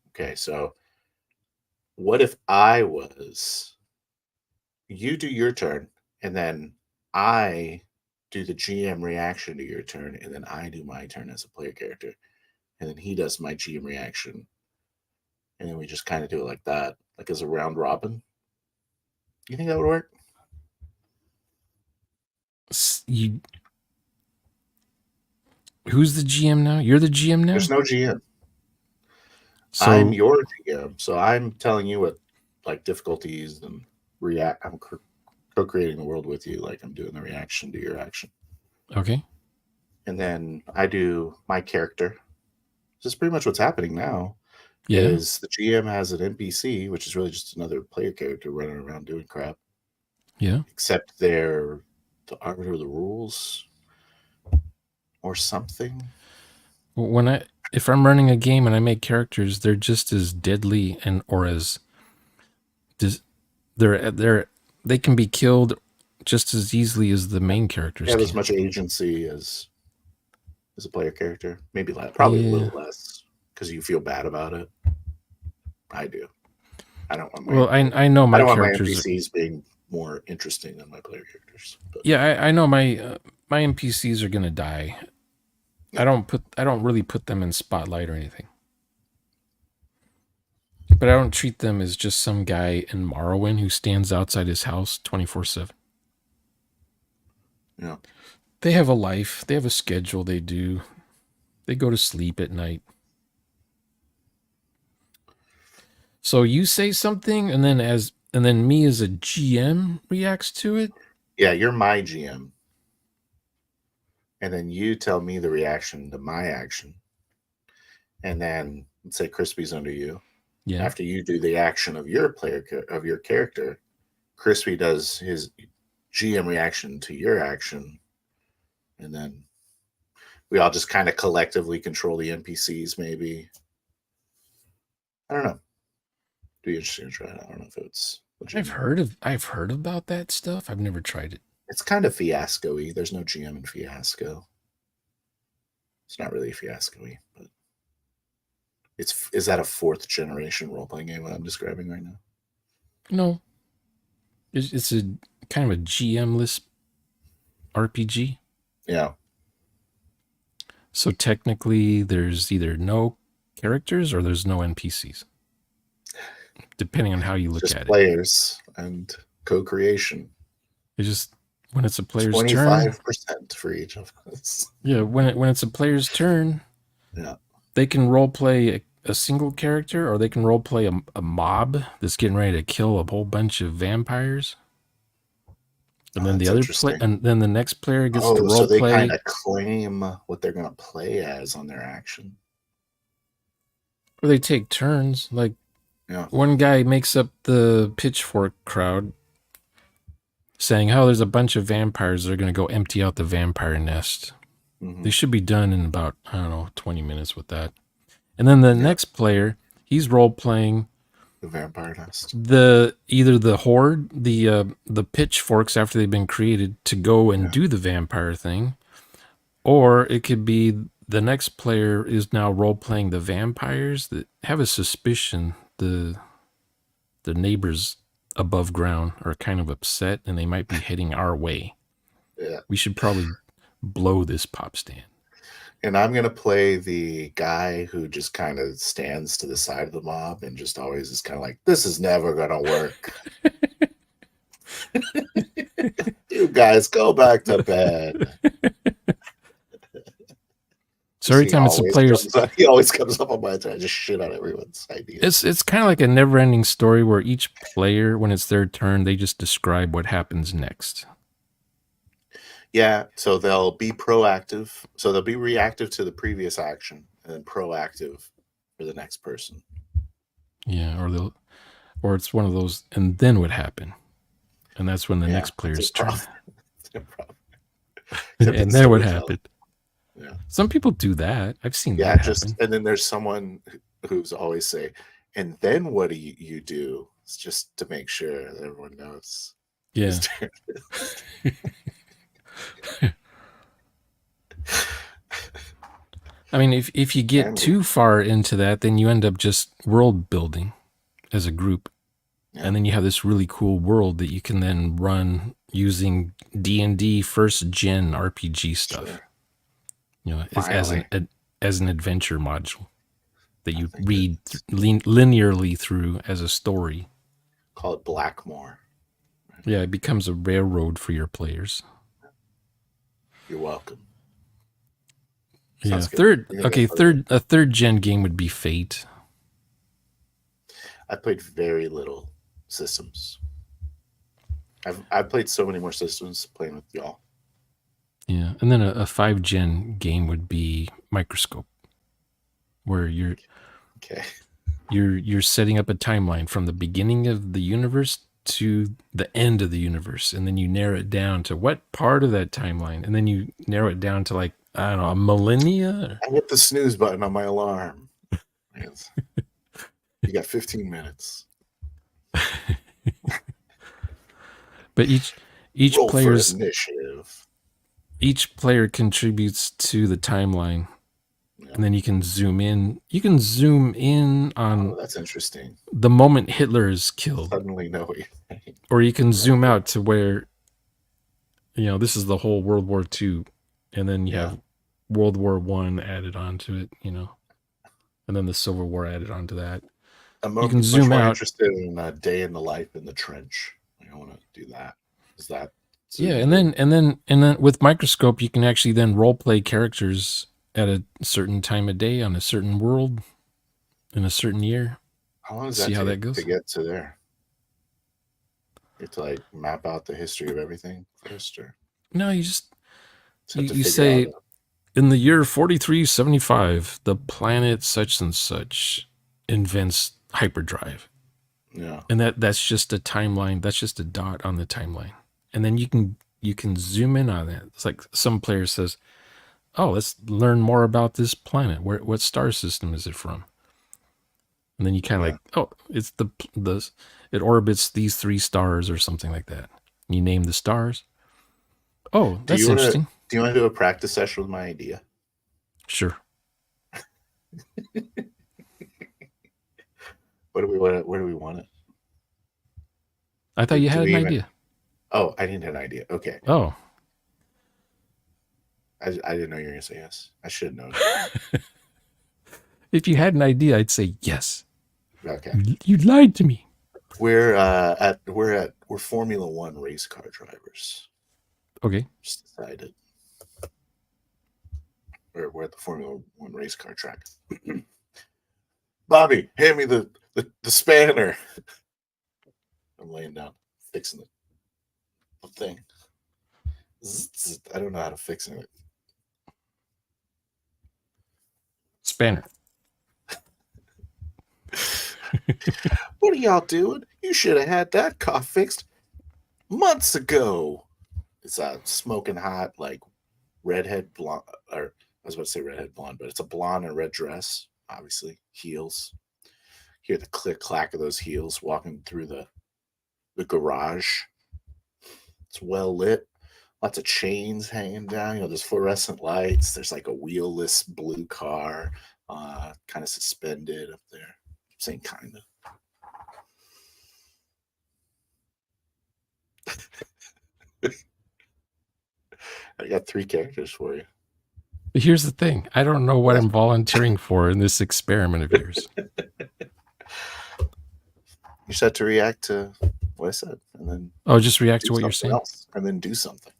Okay, so what if you do your turn, and then I do the GM reaction to your turn, and then I do my turn as a player character, and then he does my GM reaction, and then we just kind of do it like that, like as a round robin. You think that would work? You, who's the GM now? You're the GM There's now? no GM. I'm So, your GM, so I'm telling you what like difficulties and react. I'm co-creating the world with you, like I'm doing the reaction to your action, okay. and then I do my character. This is pretty much what's happening now. Yeah. Is the GM has an NPC, which is really just another player character running around doing crap, Yeah. except they're the arbiter of the rules or something. If I'm running a game and I make characters, they're just as deadly and or as they can be killed just as easily as the Yeah. main They characters have as can. much agency as a player character, maybe probably a Yeah. little less because you feel bad about it. I do. I don't want my Well, I know I my don't want my characters are, NPCs being more interesting than my player characters. But yeah, I know my NPCs are gonna die. yeah, I don't really put them in spotlight or anything. But I don't treat them as just some guy in Morrowind who stands outside his house 24/7. you know, They have a life, they have a schedule they do. They go to sleep at night. So you say something and then me as a GM reacts to it? yeah, you're my GM, and then you tell me the reaction to my action, and then let's say Crispy's under you. Yeah. After you do the action of your of your character, Crispy does his GM reaction to your action, and then we all just kind of collectively control the NPCs. Maybe I don't know. Be interesting to try it. I don't know if it's legitimate. I've heard about that stuff. I've never tried it. It's kind of fiasco-y. There's no GM in Fiasco. It's not really fiasco-y, but is that a 4th generation role playing game? What I'm describing right now? No. It's a kind of a GM-less RPG. Yeah, So technically there's either no characters or there's no NPCs, depending on how you it's look just at it. players and co-creation. It's just when it's a player's turn. 25% for each of us. Yeah, when it's a player's turn, Yeah. they can role play a single character or they can role play a mob that's getting ready to kill a whole bunch of vampires. And Oh, then that's interesting. and then the next player gets to Oh, role so they kind play, of claim what they're going to play as on their action. or they take turns. Like Yeah. one guy makes up the pitchfork crowd, saying, "Oh, there's a bunch of vampires. They're going to go empty out the vampire nest." Hmm. They should be done in about, I don't know, 20 minutes with that. And then the Yeah. next player, he's role playing The vampire nest. either the horde, the pitchforks after they've been created to go and Yeah. do the vampire thing, or it could be the next player is now role playing the vampires that have a suspicion the neighbors above ground are kind of upset and they might be heading our way. Yeah. We should probably blow this pop stand. And I'm gonna play the guy who just kind of stands to the side of the mob and just always is kind of like, "This is never gonna work. You guys go back to bed." So Just every time it's a player's, he always comes up on my turn. I just shit on everyone's ideas. it's kind of like a never-ending story where each player, when it's their turn, they just describe what happens next. Yeah, so they'll be proactive. So they'll be reactive to the previous action and then proactive for the next person. Yeah, or it's one of those, and then what happened? And that's when the Yeah, next player's turn. It's a problem. Except And it's then what storytelling. happened? Yeah. Some people do that. I've seen Yeah, that just happen. and then there's someone who's always say, "And then what do you do?" It's just to make sure that everyone knows whose Yeah. turn it is. I mean, if you get And too far into that, then you end up just world building as a group. yeah, And then you have this really cool world that you can then run using D&D first gen RPG stuff. sure. You know, Finally, as an adventure module that I you think read it's linearly through as a story. call it Blackmore. Yeah, it becomes a railroad for your players. You're welcome. Yeah, Sounds good. We're gonna go play that. a third gen game would be Fate. I played very little systems. I've played so many more systems playing with y'all. Yeah, and then a 5 gen game would be Microscope, where Okay. you're setting up a timeline from the beginning of the universe to the end of the universe, and then you narrow it down to what part of that timeline, and then you narrow it down to, like, I don't know, a millennia. I hit the snooze button on my alarm. Yes. You got 15 minutes. But each Roll for player's initiative. each player contributes to the timeline, Yeah. and then you can zoom in. You can zoom in Oh, on that's interesting. the moment Hitler is killed, Suddenly know what you're saying. or you can That's zoom good. out to where, you know, this is the whole World War II, and then you Yeah. have World War One added onto it, you know, and then the Civil War added onto that. I'm You can much zoom more out. interested in a day in the life in the trench. I want to do that. Is that Yeah, zooming in? and then with Microscope, you can actually then role play characters at a certain time of day on a certain world in a certain year. How long does See that how take that to goes. get to there? You have to like map out the history of everything first, or No, just have to you figure out say in the year 4375, the planet such and such invents hyperdrive. yeah. And that's just a timeline, that's just a dot on the timeline. And then you can zoom in on it. It's like some player says, "Oh, let's learn more about this planet. What star system is it from?" And then you kind of Yeah. like, "Oh, it's the it orbits these 3 stars or something like that." And you name the stars. Oh, that's interesting. Do you want to do a practice session with my idea? Sure. What do we want? Where do we want it? I thought you Do had we an even? idea. Oh, I didn't have an idea. Okay, Oh, I didn't know you were gonna say yes. I should have known. if you had an idea, I'd say yes. Okay, You lied to me. we're Formula One race car drivers. Okay. Just decided. We're at the Formula One race car track. Bobby, hand me the spanner. I'm laying down, fixing the thing. I don't know how to fix it. Spanner. What are y'all doing? You should have had that car fixed months ago. It's smoking hot, like redhead blonde, or I was about to say redhead blonde, but it's a blonde and red dress, obviously. Heels. Hear the click clack of those heels walking through the garage. It's well lit. lots of chains hanging down. There's fluorescent lights. There's like a wheelless blue car, kind of suspended up there. Same kind of. I got 3 characters for you. But here's the thing. I don't know what Yeah. I'm volunteering for in this experiment of yours. You just have to react to what I said, and then Just react do to what you're something saying? else, and then do something.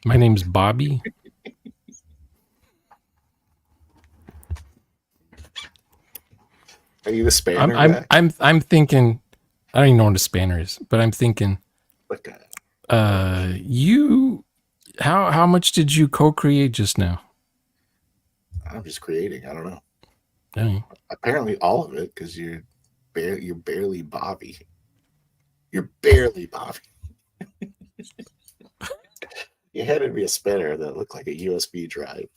My name's Bobby. Are you the spanner guy? I'm thinking. I don't even know what a spanner is, but I'm thinking. Like, You. How much did you co-create just now? I'm just creating. I don't know. Oh. Apparently, all of it, because you're barely Bobby. You're barely Bobby. You handed me a spanner that looked like a USB drive.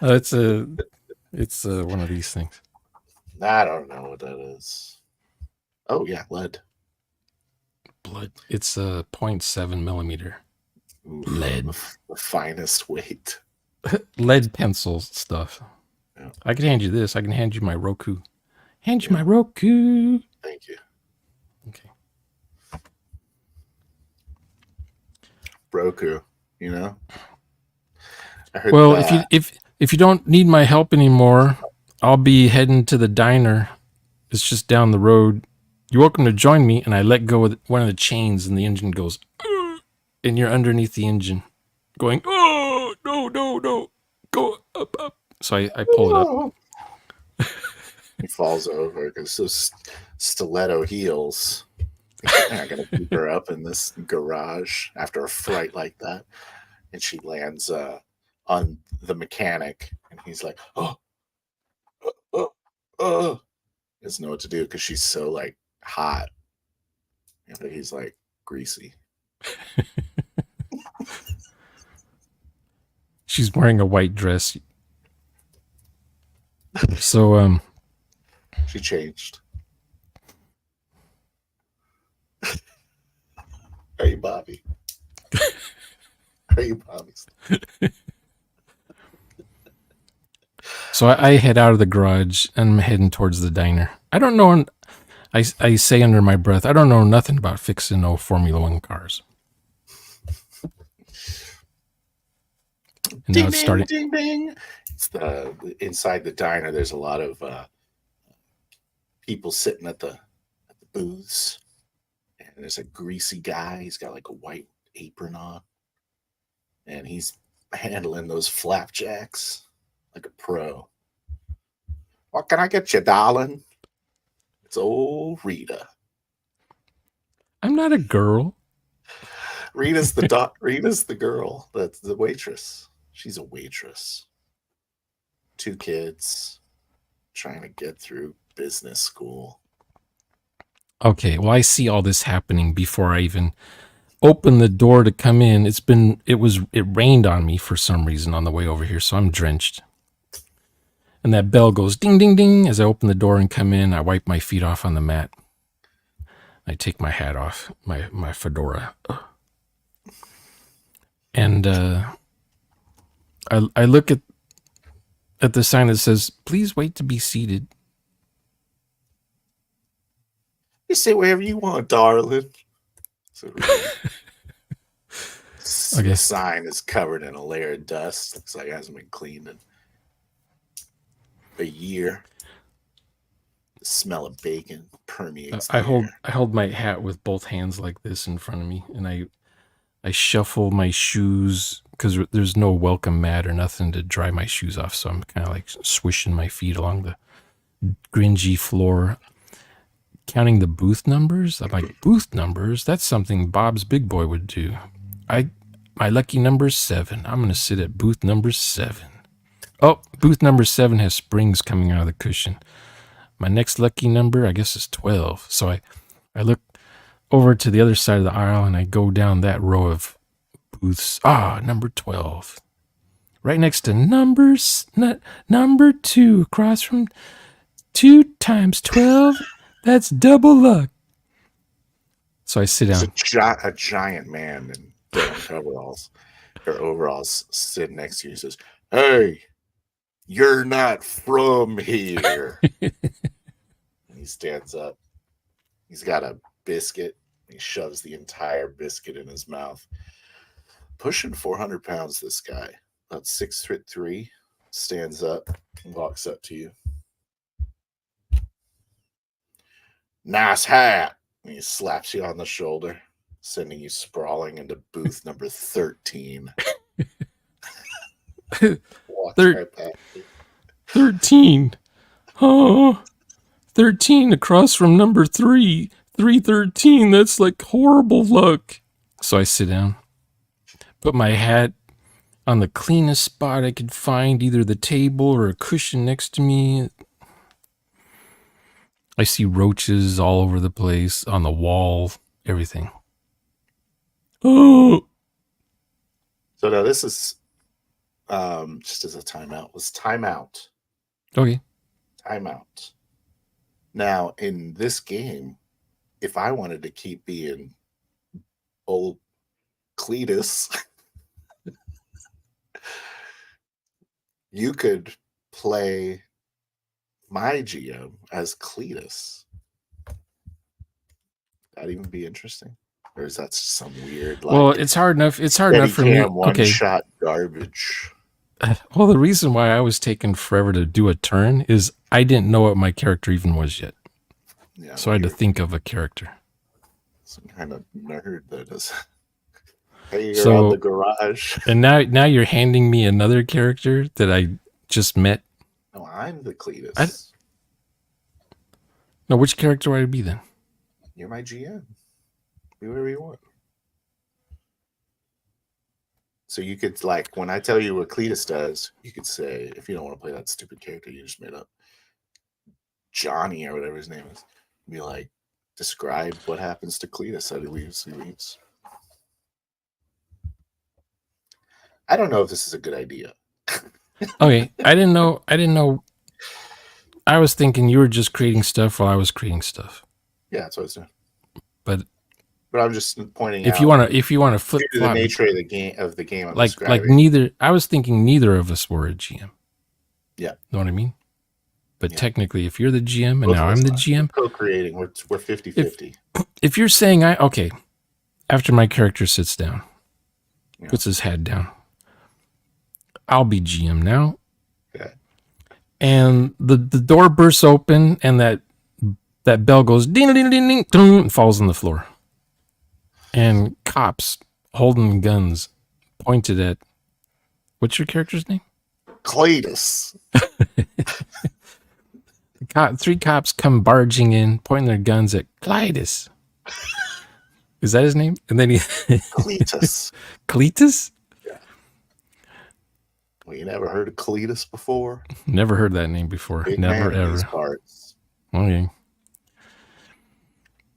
It's one of these things. I don't know what that is. Oh yeah, lead. Blood. It's a 0.7 millimeter. Oof, Lead. The finest weight. Lead pencil stuff. Yeah. I can hand you this. I can hand you my Roku. Hand you my Roku. Thank you. Okay. Roku, I heard Well, that. if you don't need my help anymore, I'll be heading to the diner. It's just down the road. You're welcome to join me. And I let go of one of the chains, and the engine goes, and you're underneath the engine, going, oh no, go up. So I pull it up. He falls over because those stiletto heels. I gotta keep her up in this garage after a fright like that, and she lands on the mechanic, and he's like, "Oh, doesn't know what to do because she's so like hot." But he's like greasy. She's wearing a white dress. So she changed. Are you Bobby? Are you Bobby? So I head out of the garage and I'm heading towards the diner. I don't know. I say under my breath, I don't know nothing about fixing no Formula One cars. And ding, now it's starting. Ding, ding. It's inside the diner. There's a lot of people sitting at the booths, and there's a greasy guy. He's got like a white apron on, and he's handling those flapjacks like a pro. What can I get you, darling? It's old Rita. I'm not a girl. Rita's the girl. That's the waitress. She's a waitress. 2 kids trying to get through business school. Okay, well, I see all this happening before I even open the door to come in. It rained on me for some reason on the way over here, so I'm drenched. And that bell goes ding, ding, ding as I open the door and come in. I wipe my feet off on the mat. I take my hat off, my fedora. And I look at the sign that says, "Please wait to be seated." You sit wherever you want, darling. So Okay. The sign is covered in a layer of dust. Looks like it hasn't been cleaned in a year. The smell of bacon permeates. I hold my hat with both hands like this in front of me, and I shuffle my shoes because there's no welcome mat or nothing to dry my shoes off, so I'm kind of like swishing my feet along the gringy floor, counting the booth numbers. I'm like, booth numbers? That's something Bob's Big Boy would do. My lucky number is 7. I'm going to sit at booth number 7. Oh, booth number 7 has springs coming out of the cushion. My next lucky number, I guess, is 12. So I look over to the other side of the aisle and I go down that row of booths. Number 12. Right next to number 2, across from 2 times 12. That's double luck. So I sit There's down. a giant man in denim coveralls or overalls sitting next to you. He says, "Hey, you're not from here." And he stands up. He's got a biscuit. He shoves the entire biscuit in his mouth. Pushing 400 pounds, this guy, about 6'3", stands up and walks up to you. "Nice hat." And he slaps you on the shoulder, sending you sprawling into booth number 13. Walks Thir- right past you. 13. Oh, 13 across from number 3. 313. That's like horrible luck. So I sit down, put my hat on the cleanest spot I could find, either the table or a cushion next to me. I see roaches all over the place, on the wall, everything. Oh. So now this is just as a timeout. Was timeout. Okay. Timeout. Now, in this game, if I wanted to keep being old Cletus, you could play my GM as Cletus. That'd even be interesting. Or is that some weird, like, Well, it's hard enough. It's hard enough for me. one Okay. shot garbage. Well, the reason why I was taking forever to do a turn is I didn't know what my character even was yet. Yeah, so I had to think of a character. Some kind of nerd that is hanging around the garage. And now you're handing me another character that I just met. No, I'm the Cletus. No, which character would I be then? You're my GM. Do whatever you want. So you could, like, when I tell you what Cletus does, you could say, if you don't want to play that stupid character you just made up, Johnny or whatever his name is, be like, describe what happens to Cletus as he leaves. I don't know if this is a good idea. Okay, I didn't know. I was thinking you were just creating stuff while I was creating stuff. Yeah, that's what I was doing. But I'm just pointing out. If you want to flip the nature of the game, I'm like describing. neither. I was thinking neither of us were a GM. Yeah, know what I mean. But technically, if you're the GM and both now I'm the GM, we're co-creating. We're 50-50. If you're saying after my character sits down, puts his head down, I'll be GM now. Okay. And the door bursts open and that bell goes ding ding ding ding ding and falls on the floor. And cops holding guns pointed at, what's your character's name? Cletus. 3 cops come barging in, pointing their guns at Cletus. Is that his name? And then Cletus. Cletus? Yeah. Well, you never heard of Cletus before? Never heard that name before. Big never man in ever. These parts. Okay.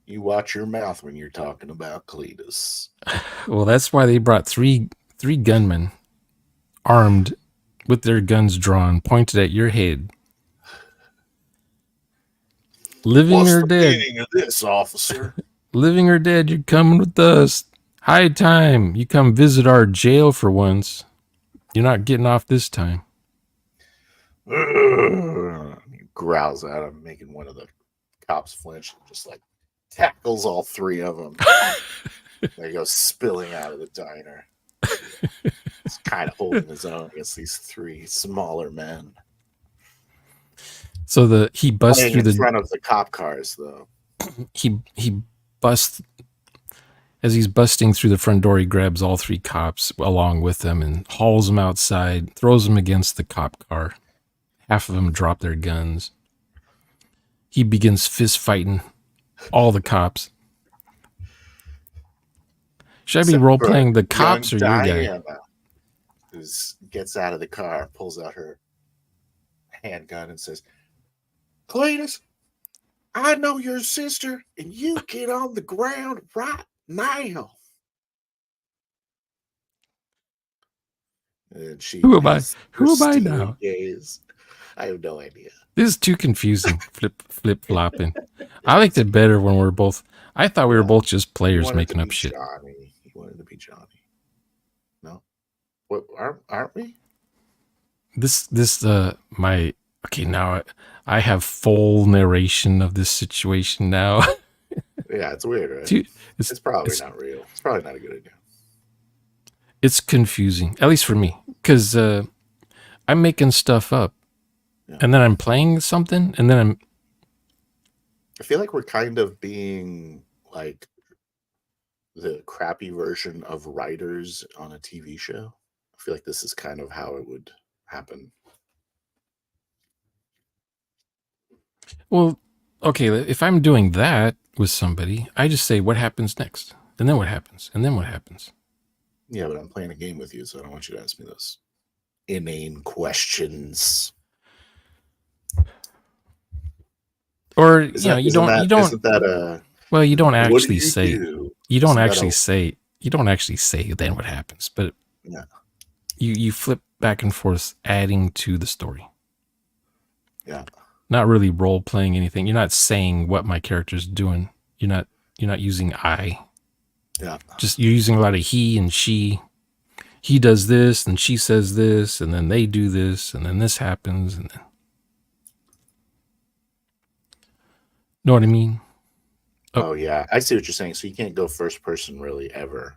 You watch your mouth when you're talking about Cletus. Well, that's why they brought three gunmen armed with their guns drawn, pointed at your head. Living What's or the dead? meaning of this, officer? Living or dead, you're coming with us. High time. You come visit our jail for once. You're not getting off this time. He growls at him, making one of the cops flinch, and just like tackles all 3 of them. They go spilling out of the diner. He's kind of holding his own against these 3 smaller men. So he busts through the front of the cop cars, though. He busts as he's busting through the front door. He grabs all 3 cops along with him and hauls them outside, throws them against the cop car. Half of them drop their guns. He begins fist fighting all the cops. Should I be role playing the cops or your guy? Who gets out of the car, pulls out her handgun, and says, "Cletus, I know your sister, and you get on the ground right now." And she Who am I? Who am I now? Gaze. I have no idea. This is too confusing. Flip flopping. I liked it better when we're both. I thought we were Yeah. both just You players wanted to making up be shit. Johnny. You wanted to be Johnny. No? What aren't we? This my okay now. I have full narration of this situation now. Yeah, it's weird, right? Dude, it's It's probably it's not real. It's probably not a good idea. it's confusing, at least for me, because I'm making stuff up, Yeah. and then I'm playing something, and then I'm I feel like we're kind of being like the crappy version of writers on a TV show. I feel like this is kind of how it would happen. well, okay. If I'm doing that with somebody, I just say what happens next, and then what happens, and then what happens. Yeah, but I'm playing a game with you, so I don't want you to ask me those inane questions. Or Is you know, that you isn't don't you that don't isn't that a well, you don't what do actually you say do? you don't Isn't that actually a say you don't actually say then what happens, but yeah, you flip back and forth, adding to the story. yeah, Not really role playing anything. You're not saying what my character's doing. You're not using I. yeah. Just you're using a lot of he and she. He does this and she says this and then they do this and then this happens and then know what I mean? Oh, Oh yeah, I see what you're saying. So you can't go first person really ever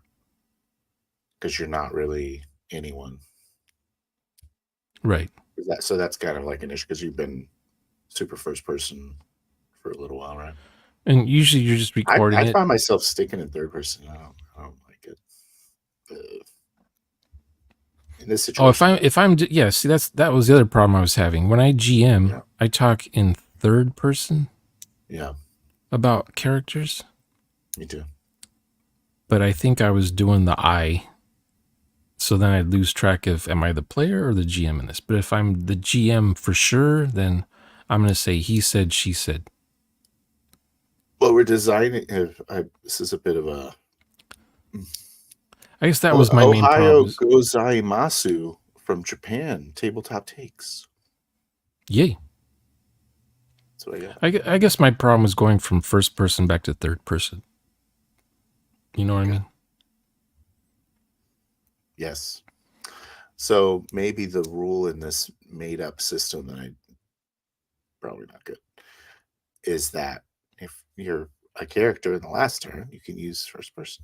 because you're not really anyone. right. So that's kind of like an issue because you've been super first person for a little while, right? And usually you're just recording I it. find myself sticking in third person. I don't like it. In this Oh, situation, though, yeah, see that was the other problem I was having. When I GM, yeah, I talk in third person yeah, about characters, me too. but I think I was doing the I. So then I'd lose track of am I the player or the GM in this? But if I'm the GM for sure, then I'm going to say he said, she said. Well, we're designing. This is a bit of a I guess that was my main Ohio problem. Gozaimasu from Japan. Tabletop takes. Yay. That's what I got. I guess my problem was going from first person back to third person. You know what I Okay. mean? Yes. So maybe the rule in this made up system that I probably not good is that if you're a character in the last turn, you can use first person.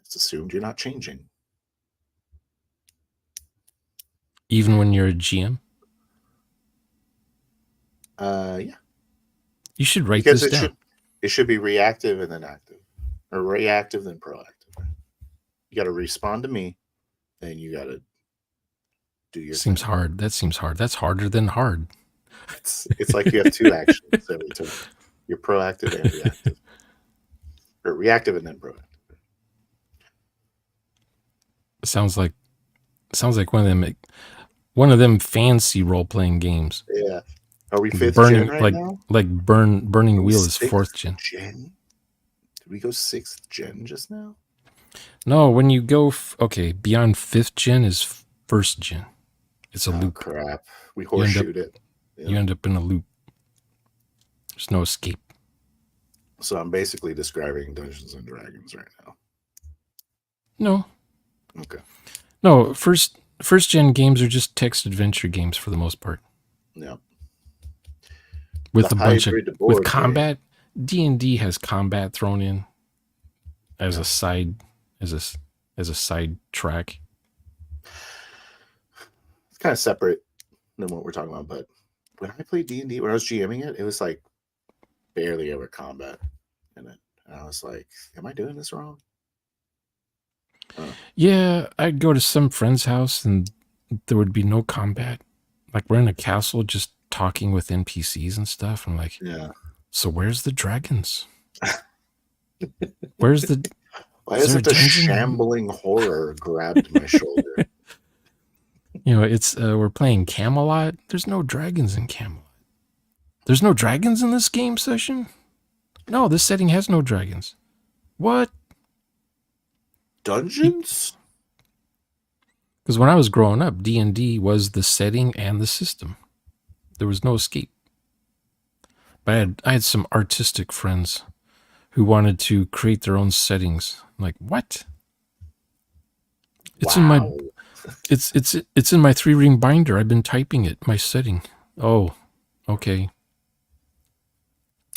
It's assumed you're not changing. Even when you're a GM? Yeah. You should write Because this down. it should be reactive and then active. Or reactive then proactive. You gotta respond to me, then you gotta do your Seems thing. hard. That seems hard. That's harder than hard. It's like you have two actions every turn. You're proactive and reactive. Or reactive and then proactive. Sounds like one of them fancy role playing games. Yeah. Are we fifth gen Burning right now? burning Are we wheel is fourth sixth gen. gen? Did we go sixth gen just now? No, when you go okay, beyond fifth gen is first gen. It's a Oh loop. crap. We You end up horseshoed it. you end up in a loop. There's no escape. So I'm basically describing Dungeons and Dragons right now. No. Okay. No, first gen games are just text adventure games for the most part. Yeah. With The a bunch of hybrid with board game. combat. D&D has combat thrown in as Yeah. a side as a side track. It's kind of separate than what we're talking about, but when I played D&D, when I was GMing it, it was like barely ever combat in it. And I was like, am I doing this wrong? Yeah, I'd go to some friend's house and there would be no combat. Like we're in a castle just talking with NPCs and stuff. I'm like, Yeah. so where's the dragons? Where's the Why is there a isn't a dungeon? shambling horror grabbed my shoulder? You know, it's we're playing Camelot. There's no dragons in Camelot. There's no dragons in this game session? No, this setting has no dragons. What? Dungeons? Because when I was growing up, D&D was the setting and the system. There was no escape. But I had some artistic friends who wanted to create their own settings. I'm like, what? It's in my Wow. it's in my 3-ring binder. I've been typing it. My setting. Oh, okay.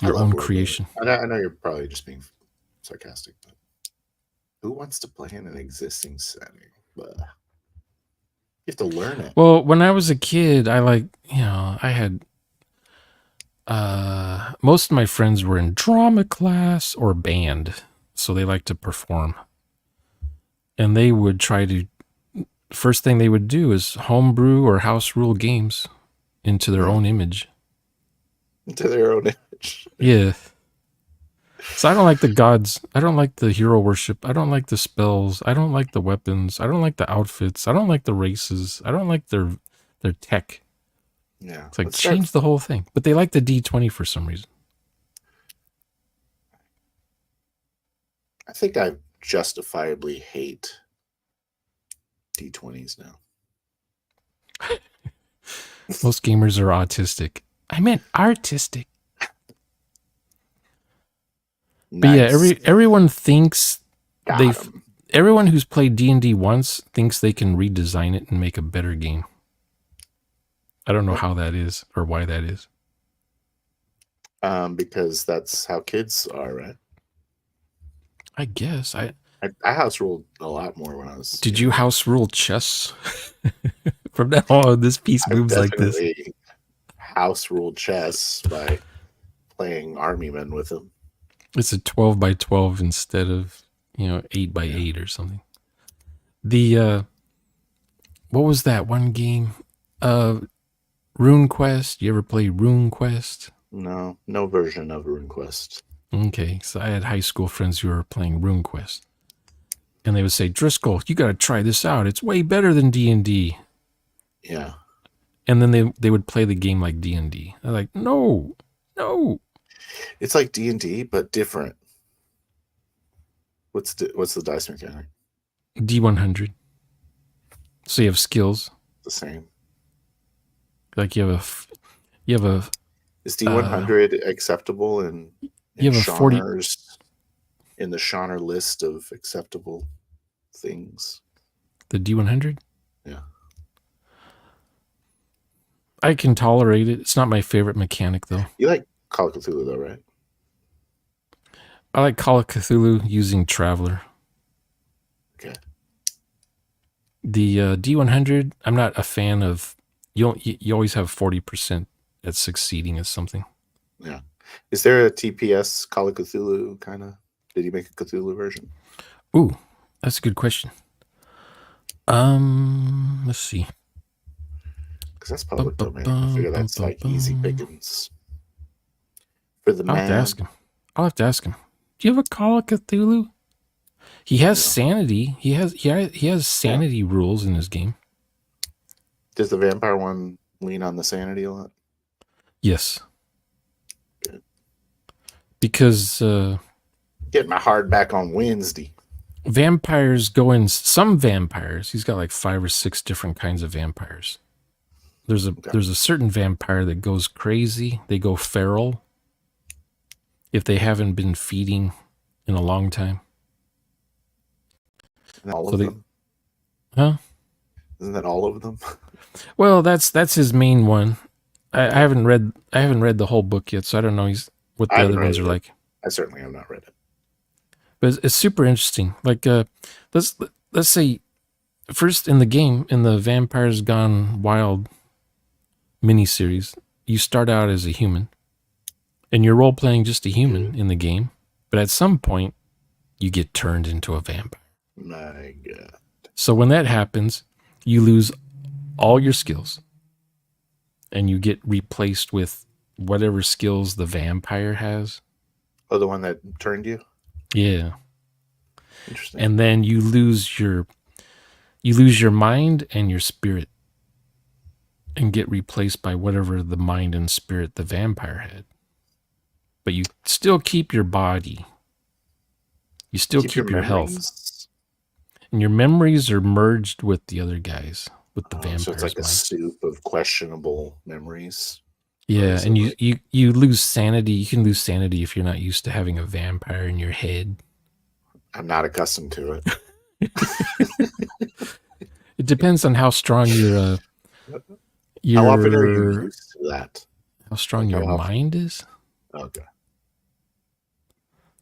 I Your love own Wordle. creation. I know you're probably just being sarcastic, but who wants to play in an existing setting? But you have to learn it. Well, when I was a kid, I had most of my friends were in drama class or band, so they like to perform. And they would try to first thing they would do is homebrew or house rule games into their Yeah. own image. To their own image. Yeah. So I don't like the gods. I don't like the hero worship. I don't like the spells. I don't like the weapons. I don't like the outfits. I don't like the races. I don't like their tech. Yeah. It's like Let's start. change the whole thing. But they like the D20 for some reason. I think I justifiably hate D20s now. Most gamers are autistic. I meant artistic. But yeah, Nice. everyone thinks Got him. everyone who's played D&D once thinks they can redesign it and make a better game. I don't know how that is or why that is. Because that's how kids are, right? I guess. I house ruled a lot more when I was. Did you house rule chess? From now on, this piece I've moves like this. definitely house ruled chess by playing army men with them. It's a 12 by 12 instead of 8 by 8 or something. The what was that one game? Rune Quest. You ever play Rune Quest? No version of RuneQuest. Okay, so I had high school friends who were playing Rune Quest, and they would say, "Driscoll, you got to try this out. It's way better than D&D." Yeah, And then they would play the game like D&D. I'm like, no. it's like D&D but different. What's the dice mechanic? D100. So you have skills. The same. Like you have a Is D100 acceptable in you have a 40 SHONNER's in the SHONNER list of acceptable things? the D100? Yeah. I can tolerate it. It's not my favorite mechanic though. You like Call of Cthulhu though, right? I like Call of Cthulhu using Traveler. Okay. The D100, I'm not a fan of. You always have 40% at succeeding at something. Yeah. Is there a TPS Call of Cthulhu kind of? Did you make a Cthulhu version? Ooh, that's a good question. Let's see. Because that's public domain. I figure that's like easy pickings for the man. I'll have to ask him. Do you have a Call of Cthulhu? He has sanity. He has sanity rules in his game. Does the vampire one lean on the sanity a lot? Yes. Good. Because Get my hard back on Wednesday. vampires go in. Some vampires. He's got like 5 or 6 different kinds of vampires. There's a certain vampire that goes crazy. They go feral if they haven't been feeding in a long time. Isn't all of them? Huh? Isn't that all of them? Well, that's his main one. I haven't read the whole book yet, so I don't know what the other ones are like. I certainly have not read it. But it's super interesting. Like let's say first in the game, in the Vampires Gone Wild miniseries, you start out as a human, and you're role playing just a human in the game. But at some point, you get turned into a vampire. My God. So when that happens, you lose all your skills, and you get replaced with whatever skills the vampire has. Oh, the one that turned you? Yeah. Interesting. And then you lose your mind and your spirit, and get replaced by whatever the mind and spirit the vampire had. But you still keep your body. You still keep your health. And your memories are merged with the other guys, with the vampires. So it's like a soup of questionable memories. Yeah, is and it you like you you lose sanity. You can lose sanity if you're not used to having a vampire in your head. I'm not accustomed to it? It depends on how strong How often are you your used to that? how strong Like how your often? mind is. Okay.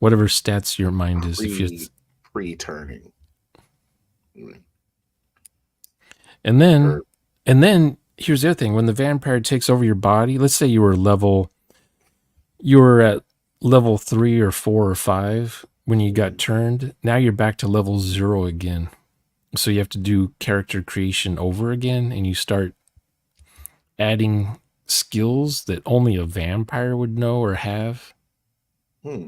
Whatever stats your mind is, if you Pre-turning. Mm. and then Or and then here's the other thing: when the vampire takes over your body, let's say you were at level 3 or 4 or 5 when you got mm, turned. Now you're back to level 0 again. So you have to do character creation over again, and you start adding skills that only a vampire would know or have. hmm.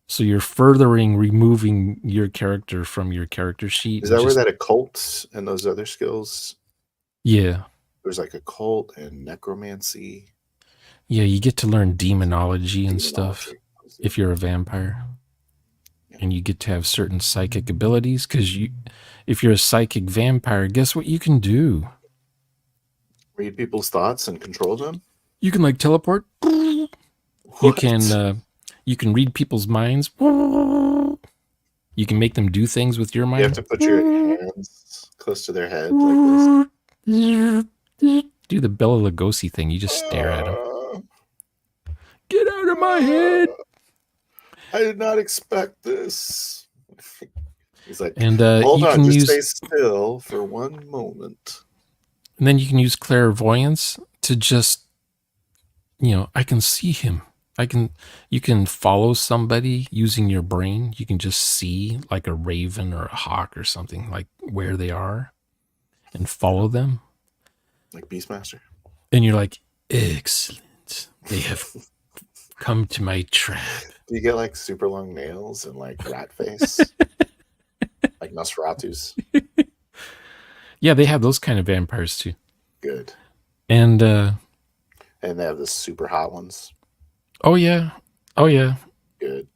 So you're furthering removing your character from your character sheet Is and that where just that occult and those other skills? yeah. There's like occult and necromancy, Yeah, you get to learn demonology and stuff demonology. That was the if other you're a one. vampire. Yeah. And you get to have certain psychic abilities because if you're a psychic vampire, guess what you can do? Read people's thoughts and control them. You can like teleport. You can What? you can read people's minds. You can make them do things with your You have mind. to put your hands close to their head like this. Do the Bela Lugosi thing. You just stare at them. Uh, Get out of my head. uh, I did not expect this. He's like, And hold you on, can just stay use, still for one moment. and then you can use clairvoyance to just, I can see him. You can follow somebody using your brain. You can just see like a raven or a hawk or something, like where they are and Yeah, follow them. like Beastmaster. And you're like, excellent. They have come to my trap. Do you get like super long nails and like rat face, like Nosferatu's? Yeah, they have those kind of vampires too. Good. And And they have the super hot ones. oh yeah, oh yeah, Good.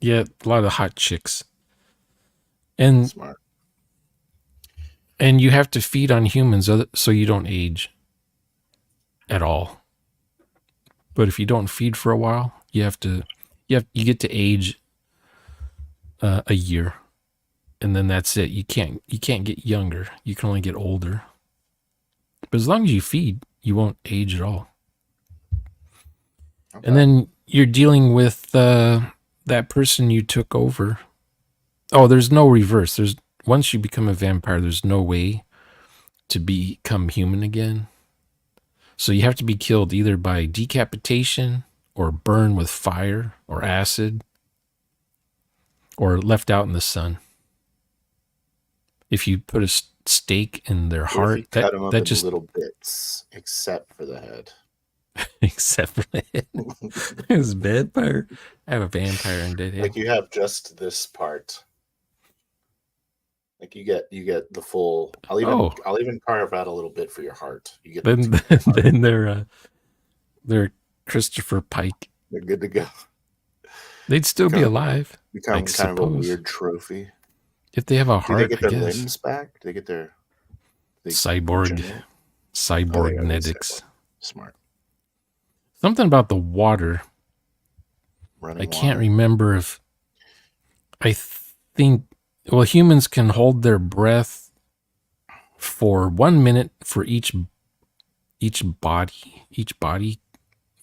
yeah, a lot of hot chicks. And Smart. and you have to feed on humans so you don't age at all. But if you don't feed for a while, you get to age a year, and then that's it. You can't get younger. You can only get older. But as long as you feed, you won't age at all. And Okay. then you're dealing with that person you took over. Oh, there's no reverse. There's once you become a vampire, there's no way to become human again. So you have to be killed either by decapitation or burn with fire or acid or left out in the sun. If you put a stake in their What if you heart, that cut them up that into just little bits, except for the head? except for that, it's vampire. I have a vampire in dead head. Like you have just this part. Like you get the full. I'll even Oh, I'll even carve out a little bit for your heart. You get to then keep the heart. then they're Christopher Pike. They're good to go. They'd still be Become alive, I become kind of a suppose, weird trophy. if they have a Do they heart. get I their guess limbs back? Do they get they cyborg regenerate? Oh, they are cyborgnetics. disabled. Smart. Something about the water. I Running can't water. remember if I think. Well, humans can hold their breath for 1 minute for each body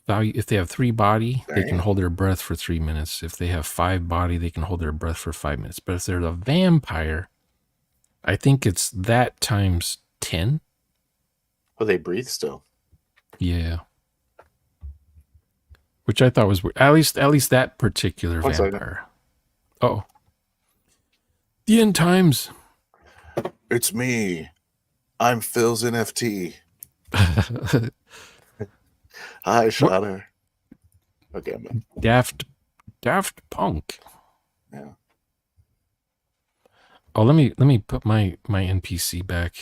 value. If they have 3 body, they can Dang. hold their breath for 3 minutes. If they have 5 body, they can hold their breath for 5 minutes. But if they're a vampire, I think it's that times 10. Oh, they breathe still. Yeah. Which I thought was weird. At least that particular One second. vampire. Oh. The end times. It's me. I'm Phil's NFT. Hi, What Shonner. Okay, I'm back. Daft Punk. Yeah. Oh, let me put my NPC back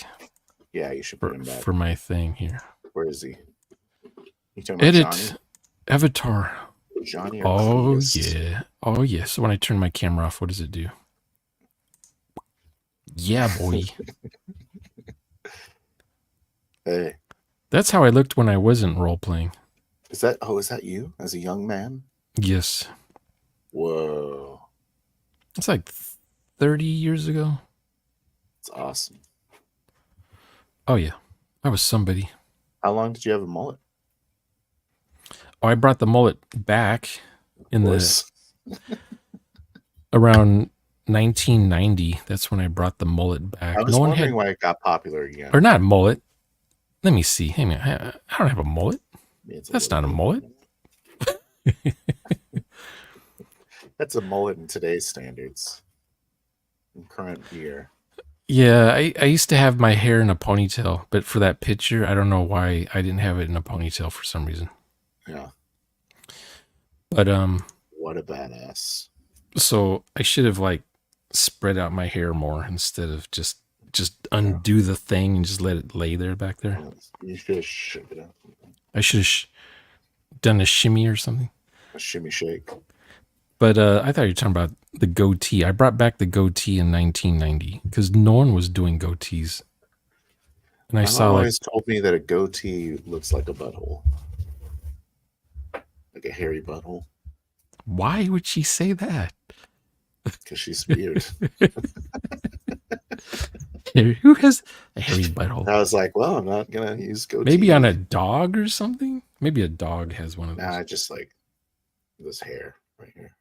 Yeah, you should put for him back. for my thing here. Where is he? You talking about Johnny? Edit avatar. Johnny or Oh Cletus? yeah. Oh yeah. So when I turn my camera off, what does it do? Yeah, boy. Hey, That's how I looked when I wasn't role playing. Is that you as a young man? Yes. Whoa. It's like 30 years ago. It's awesome. Oh, yeah. I was somebody. How long did you have a mullet? Oh, I brought the mullet back Of in the course. around 1990. That's when I brought the mullet I back. No was one wondering had, why it got popular or again. not mullet. Let me see. Hey, man, I don't have a mullet. Maybe it's a That's little not a bit. mullet. That's a mullet in today's standards, in current year. Yeah, I used to have my hair in a ponytail, but for that picture, I don't know why I didn't have it in a ponytail for some reason. Yeah. But What a badass. so I should have like spread out my hair more instead of just Yeah. undo the thing and just let it lay there back there. You should have shook it up. I should have done a shimmy or something. A shimmy shake. But I thought you were talking about the goatee. I brought back the goatee in 1990 because no one was doing goatees, and I My saw mom like, always told me that a goatee looks like a butthole, like a hairy butthole, why would she say that? because she's weird. Who has a hairy butthole? And I was like, well, I'm not gonna use Maybe on goatee. a dog or something. Maybe a dog has one of Nah, those. I just like this hair right here.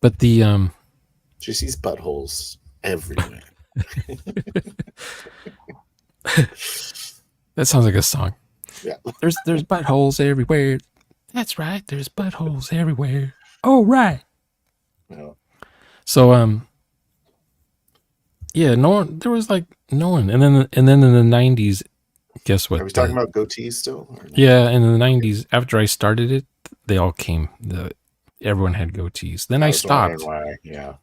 But the She sees buttholes everywhere. that sounds like a song. Yeah. There's buttholes everywhere. That's right. There's buttholes everywhere. Oh right. No. So yeah, no one. There was like no one, and then in the 90s, guess Are what? we talking about goatees still? Or no? Yeah, in the 90s, after I started it, they all came. Everyone had goatees. Then I I was wondering stopped. why. Yeah.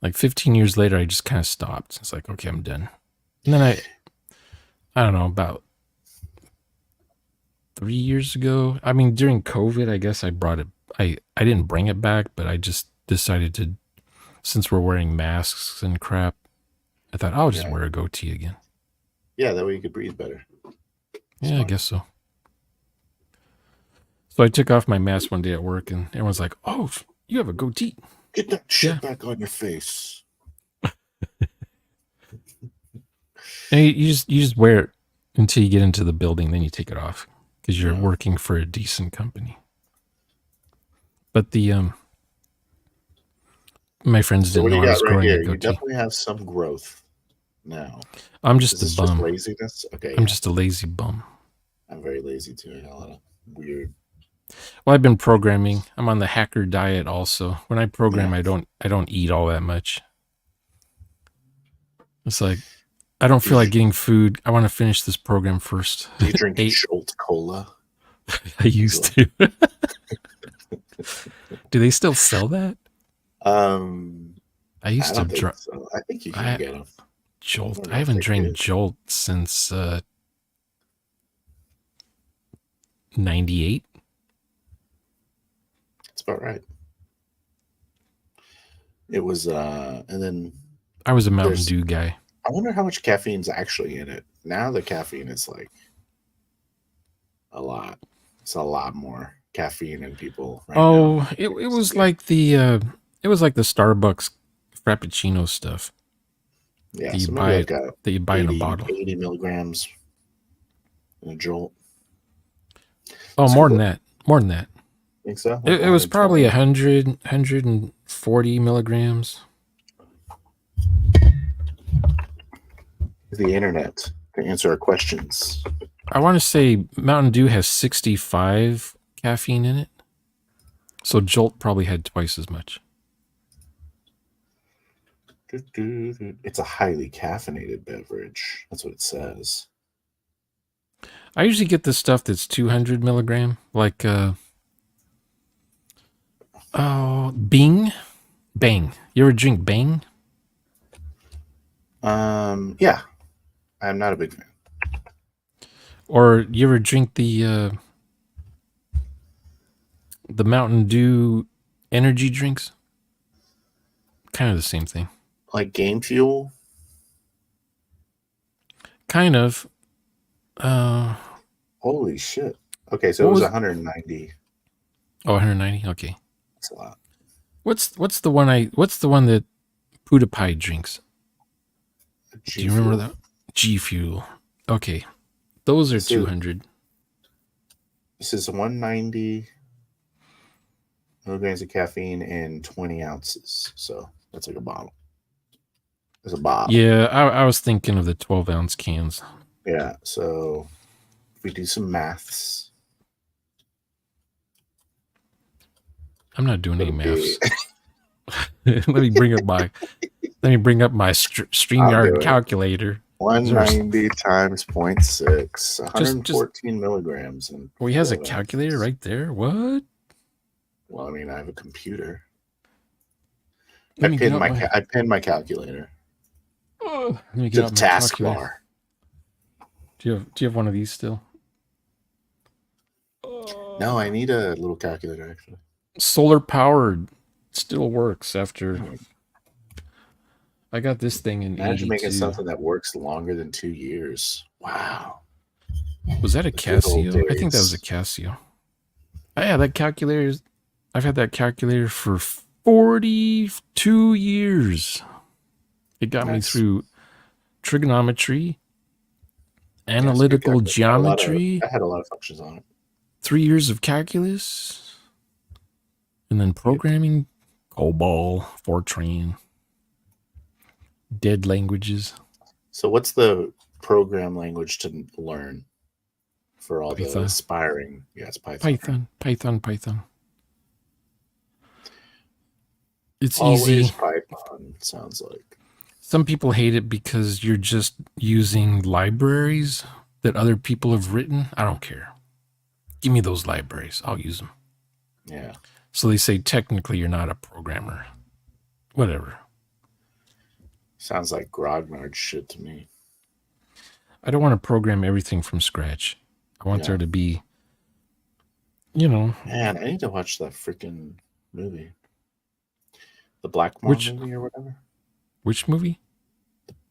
Like 15 years later, I just kind of stopped. It's like, okay, I'm done. And then I don't know, about 3 years ago. I mean, during COVID, I guess I brought it. I didn't bring it back, but I just decided to, since we're wearing masks and crap, I thought I'll just Yeah. wear a goatee again. Yeah, that way you could breathe better. It's Yeah, I fun. guess so. So I took off my mask one day at work, and everyone's like, "Oh, you have a goatee." Get that shit Yeah. back on your face. And you just wear it until you get into the building, then you take it off because you're Yeah. working for a decent company. But my friends So didn't what do know you I got was right growing a here? You goatee. definitely have some growth now. I'm Is just a this just bum. laziness? Okay, I'm yeah. just a lazy bum. I'm very lazy too. I got a lot of weird. Well, I've been programming. I'm on the hacker diet also. When I program, Yeah. I don't eat all that much. It's like I don't feel like getting food. I want to finish this program first. Do you drink Eight. Jolt Cola? I used to. Do they still sell that? Um, I I used to don't think drink so. I think you can I get them. I Jolt. don't I know if haven't they drank do. Jolt since 98. It's about right. It was, and then I was a Mountain there's. Dew guy. I wonder how much caffeine's actually in it. Now the caffeine is like a lot. It's a lot more caffeine in people right now. Oh, it was like the Starbucks Frappuccino stuff Yeah, that you so maybe buy like a that you buy in a 80, bottle. 80 milligrams in a Jolt. Oh, Let's more than Google it. that. More than that. Think so? It, Like it was probably 120? 140 milligrams. The internet to answer our questions. I want to say Mountain Dew has 65 caffeine in it. So Jolt probably had twice as much. It's a highly caffeinated beverage. That's what it says. I usually get the stuff that's 200 milligram, like Bing, Bang. You ever drink Bang? Yeah, I'm not a big fan. Or you ever drink the Mountain Dew energy drinks? Kind of the same thing. Like Game Fuel. Kind of. Holy shit. Okay, so it What was was? 190. Oh, 190. Okay. That's a lot. What's the one I? What's the one that PewDiePie drinks? Do G you remember Fuel. that? G Fuel. Okay, those are This is 200. this is 190 milligrams of caffeine in 20 ounces. So that's like a bottle. It's a bottle. Yeah, I was thinking of the 12-ounce cans. Yeah. So if we do some maths, I'm not doing any it'll be. maths. Let me bring up my I'll StreamYard do it. calculator. Is there 190 times 0.6, just 114 milligrams in well, he has a 12 calculator ounces. right there. What? Well, I mean, I have a computer. Let me get out my I pinned my calculator let me to get the out my calculator. taskbar. Do you have one of these still? No, I need a little calculator actually. Solar powered still works after Hmm. I got this thing in Imagine making 82. something that works longer than 2 years. Wow, Was that a the good old Casio? I think that was a days. Casio. Oh, yeah, that calculator. I've had that calculator for 42 years. It got me Nice. through trigonometry, Yeah, it's a good analytical calculator. geometry, I had a lot of functions on it. 3 years of calculus, and then Yep. programming, COBOL, Fortran, dead languages, So, what's the program language to learn for all the Python, aspiring? Yeah, it's Python, right? Python. It's Always easy. Python, sounds like. Some people hate it because you're just using libraries that other people have written. I don't care. Give me those libraries. I'll use them. Yeah. So they say technically you're not a programmer. Whatever. Sounds like grognard shit to me. I don't want to program everything from scratch. I want Yeah. there to be, you know, Man, I need to watch that freaking movie. The Blackmore which movie or whatever. which movie?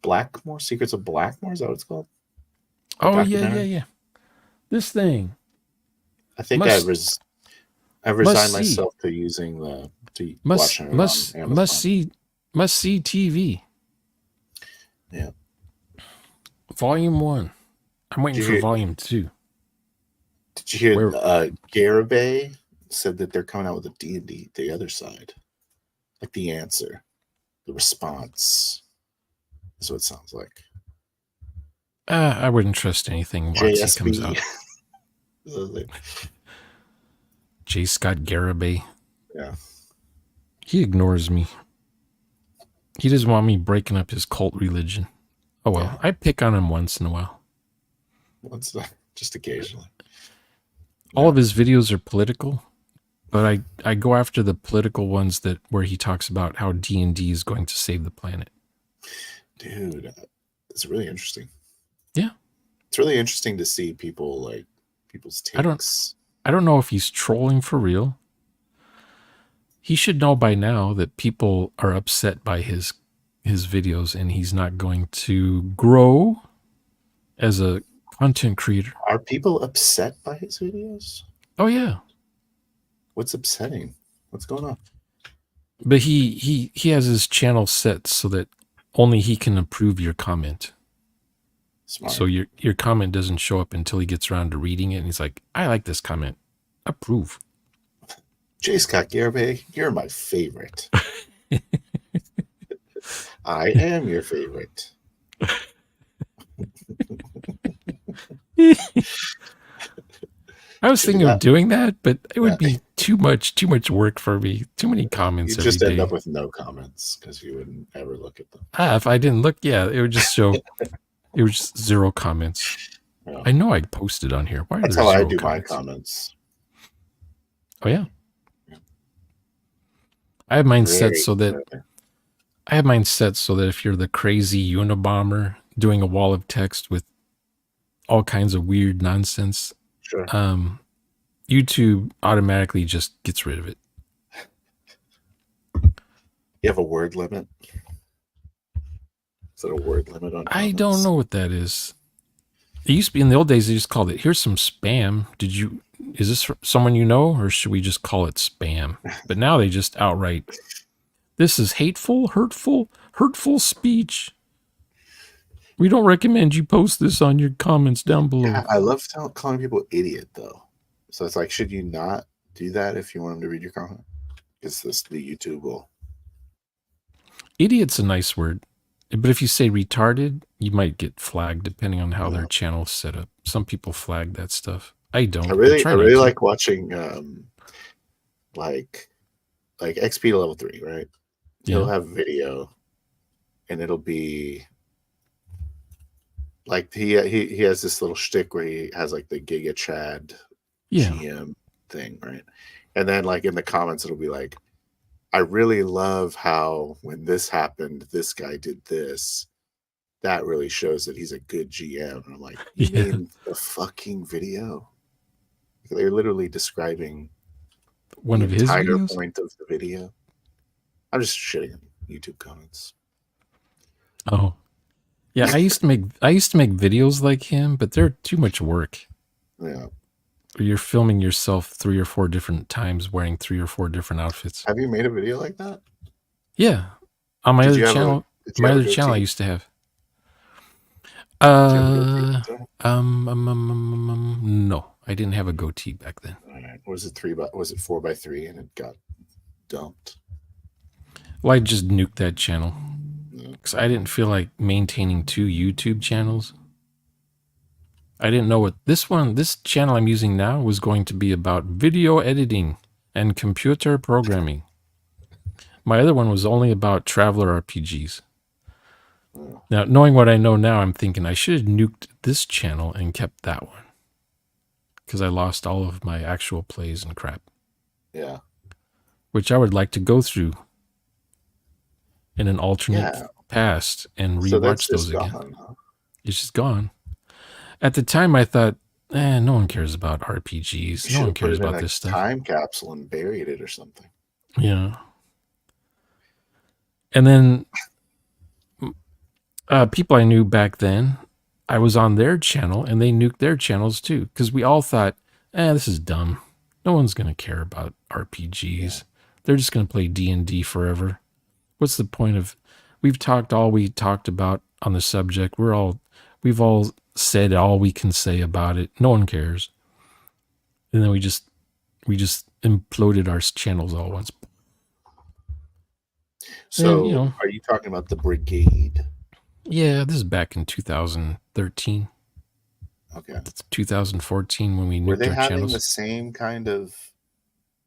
Blackmore? Secrets of Blackmore? Is that what it's called? The Oh yeah, documentary? yeah. This thing I think must I must resigned see myself to using to must watching it on must must Amazon. see must see TV. Yeah. Volume 1. I'm waiting Did for you volume 2. did you hear Where Garibay said that they're coming out with a D&D, the other side. Like the answer, the response is what it sounds like. I wouldn't trust anything Watsy comes JSB. out. J. Scott Garibay. Yeah. He ignores me. He doesn't want me breaking up his cult religion. Oh Yeah. well, I pick on him once in a while. Once just occasionally. All Yeah. of his videos are political, but I go after the political ones that where he talks about how D&D is going to save the planet. Dude, it's really interesting. Yeah. It's really interesting to see people's I don't takes. I don't know if he's trolling for real. He should know by now that people are upset by his videos and he's not going to grow as a content creator. Are people upset by his videos? Oh yeah. What's upsetting? What's going on? But he has his channel set so that only he can approve your comment. So Smart. your comment doesn't show up until he gets around to reading it and he's like, I like this comment. Approve. J. Scott Garibay, you're my favorite. I am your favorite. I was Should do thinking of that. doing that, but it Yeah. would be too much work for me. Too many You comments every just end day. up with no comments because you wouldn't ever look at them. If I didn't look, yeah, it would just show it was just 0 comments. Yeah. I know I posted on here. Why are That's there how I 0 do my comments? comments. Oh yeah. I have mine set Very so that clearly. if you're the crazy Unabomber doing a wall of text with all kinds of weird nonsense, Sure. YouTube automatically just gets rid of it. You have a word limit? Is it a word limit on comments? I don't know what that is. It used to be in the old days. They just called it. Here's some spam. Is this someone you know, or should we just call it spam? But now they just outright. This is hateful, hurtful speech. We don't recommend you post this on your comments down below. Yeah, I love calling people idiot though. So it's like, should you not do that if you want them to read your comment? Because the YouTube will. Idiot's a nice word, but if you say retarded, you might get flagged depending on how You their know, channel's set up. Some people flag that stuff. I I don't. I really, try I not really to. like watching like XP to level 3, right? He'll Yeah. have video, and it'll be like he has this little shtick where he has like the Giga Chad Yeah. GM thing, right? And then like in the comments, it'll be like, I really love how when this happened, this guy did this. That really shows that he's a good GM. And I'm like, you Yeah. mean the fucking video? They're literally describing One the of his entire videos? point of the video. I'm just shitting on YouTube comments. Oh. Yeah, I used to make videos like him, but they're too much work. Yeah. You're filming yourself 3 or 4 different times wearing 3 or 4 different outfits. Have you made a video like that? Yeah. On my Did other you have a channel, Did you my have a other channel I goatee? used to have. Did you have a goatee? No, I didn't have a goatee back then. All right. Was it 4x3 and it got dumped? Well, I just nuked that channel No. because I didn't feel like maintaining 2 YouTube channels. I didn't know what this channel I'm using now was going to be about video editing and computer programming. My other one was only about traveler RPGs. No. Now, knowing what I know now, I'm thinking I should have nuked this channel and kept that one because I lost all of my actual plays and crap, Yeah. which I would like to go through in an alternate Yeah. past and So that's rewatch just those again. gone, huh? It's just gone. At the time, I thought, no one cares about You RPGs. No should one have put cares it in about a this stuff. time capsule and buried it or something. Yeah. And then people I knew back then, I was on their channel and they nuked their channels too because we all thought, this is dumb. No one's going to care about RPGs. Yeah. They're just going to play D&D forever. What's the point of? We've talked all we talked about on the subject. We've all said all we can say about it. No one cares. And then we just imploded our channels all once. And So are you talking about the brigade? yeah, this is back in 2013. Okay. 2014 when we Were nuked they our having channels. the same kind of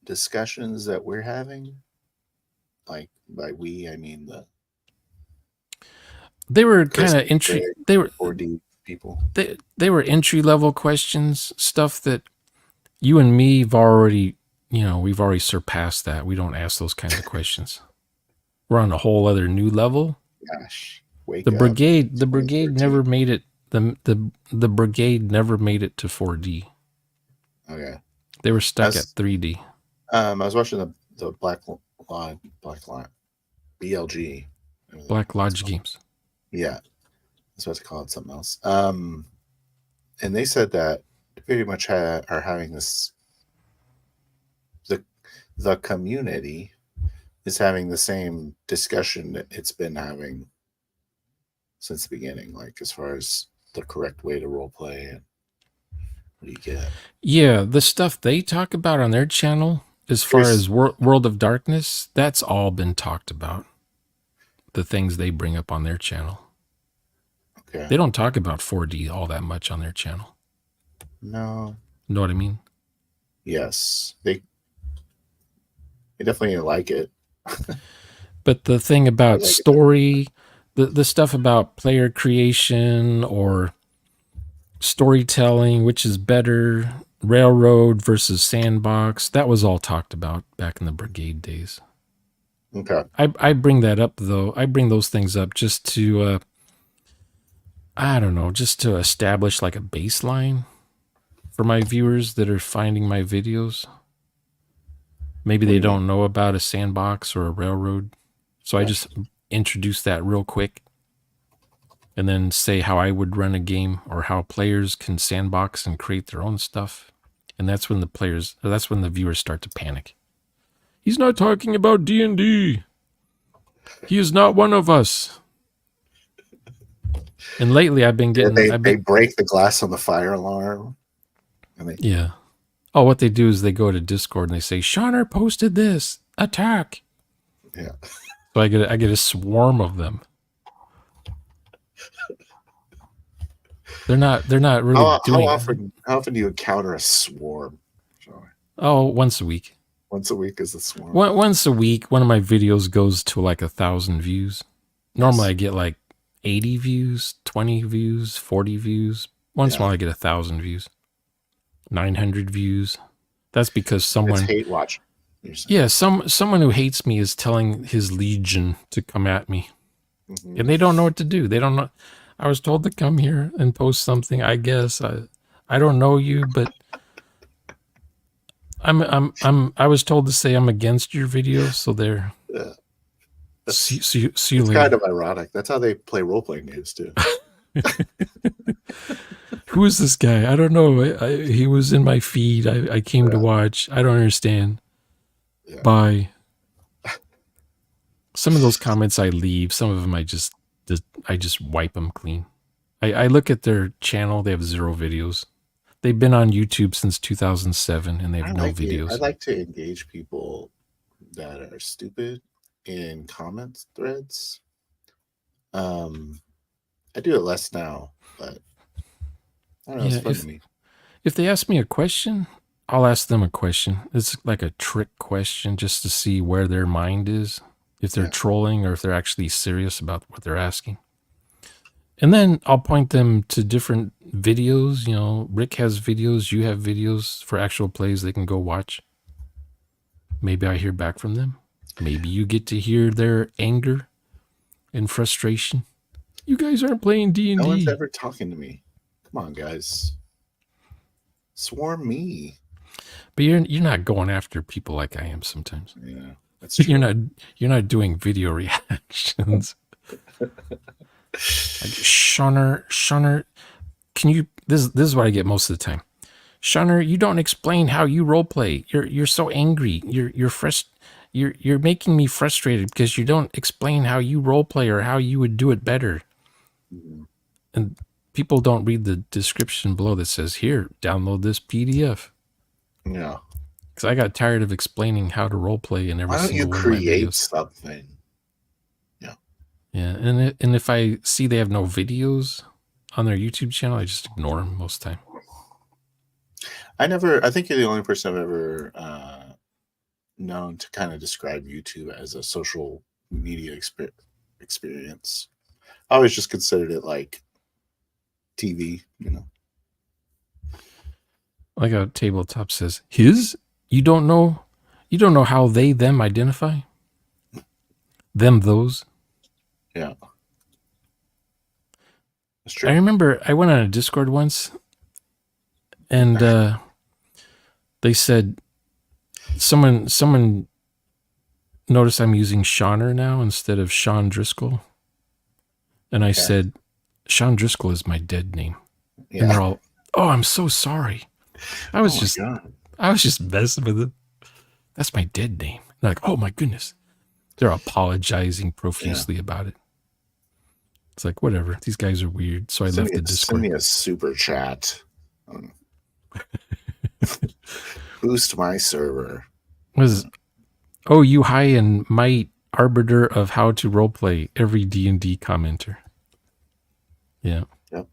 discussions that we're having? Like by we, I mean the They were Chris kind of entry. Craig, They were 4D people. they were entry level questions, stuff that you and me've already, we've already surpassed that. We don't ask those kinds of questions. We're on a whole other new level. Gosh, wake The up! brigade never 2013. made it. The brigade never made it to 4D. Okay. They were stuck at As 3D. I was watching the Black Line, BLG. Black Lodge games. Yeah, I was about to call it something else. And they said that they pretty much are having this. The community is having the same discussion that it's been having since the beginning, like as far as the correct way to role play and what do you get. Yeah, the stuff they talk about on their channel, as far Here's as World of Darkness, that's all been talked about. The things they bring up on their channel. okay. They don't talk about 4D all that much on their channel. No. Know what I mean? Yes, they definitely like it. But the thing I about like it. story, the stuff about player creation or storytelling, which is better, railroad versus sandbox, that was all talked about back in the brigade days. Okay. I bring that up though. I bring those things up just to I don't know, just to establish like a baseline for my viewers that are finding my videos. Maybe What do they you mean? don't know about a sandbox or a railroad. So I Yeah. just introduce that real quick. and then say how I would run a game or how players can sandbox and create their own stuff. And that's when the viewers start to panic. He's not talking about D&D. He is not one of us. And lately I've been getting, They break the glass on the fire alarm. Yeah. Oh, what they do is they go to Discord and they say, "Shonner posted this. Attack." Yeah. So I get a swarm of them. They're not really How doing often do you encounter a swarm? Oh, once a week. Once a week is the swarm. Once a week, one of my videos goes to like 1,000 views. Normally I get like 80 views, 20 views, 40 views. Once in a while I get 1,000 views, 900 views. That's because someone It's hate watching. Yeah, someone who hates me is telling his legion to come at me. Mm-hmm. And they don't know what to do. They don't know. I was told to come here and post something, I guess. I don't know you, but I was told to say I'm against your videos, so there. Yeah. See you it's later. Kind of ironic. That's how they play role-playing games too. Who is this guy? I don't know. He was in my feed. I came to watch. I don't understand. Yeah. Bye. Some of those comments I leave. Some of them I just wipe them clean. I look at their channel. They have 0 videos. They've been on YouTube since 2007, and they have no videos. I like to engage people that are stupid in comments threads. I do it less now, but I don't know. It's fun to me. If they ask me a question, I'll ask them a question. It's like a trick question just to see where their mind is, if they're trolling or if they're actually serious about what they're asking. And then I'll point them to different videos. You know, Rick has videos, you have videos for actual plays they can go watch. Maybe I hear back from them. Maybe you get to hear their anger and frustration. You guys aren't playing D&D. No one's ever talking to me. Come on, guys. Swarm me. But you're not going after people like I am sometimes. Yeah, that's true. You're not doing video reactions. Like, Shonner, can you? This is what I get most of the time. Shonner, you don't explain how you role play. You're so angry. You're making me frustrated because you don't explain how you role play or how you would do it better. Mm-hmm. And people don't read the description below that says, "Here, download this PDF." Yeah. Because I got tired of explaining how to role play in every single one of my videos. Why don't you create something? Yeah. Yeah, and if I see they have no videos on their YouTube channel, I just ignore them most of the time. I think you're the only person I've ever known to kind of describe YouTube as a social media experience. I always just considered it like TV, you know. Like a tabletop says, his? You don't know how they, them identify? Them, those? Yeah. That's true. I remember I went on a Discord once and they said someone noticed I'm using Shonner now instead of Sean Driscoll. And I said, Sean Driscoll is my dead name. Yeah. And they're all, "Oh, I'm so sorry. I was just messing with it. That's my dead name." They're like, "Oh my goodness." They're apologizing profusely about it. It's like, whatever. These guys are weird. So I left the Discord. Send me a super chat. Boost my server. Oh, you high and might arbiter of how to roleplay, every D&D commenter. Yeah. Yep.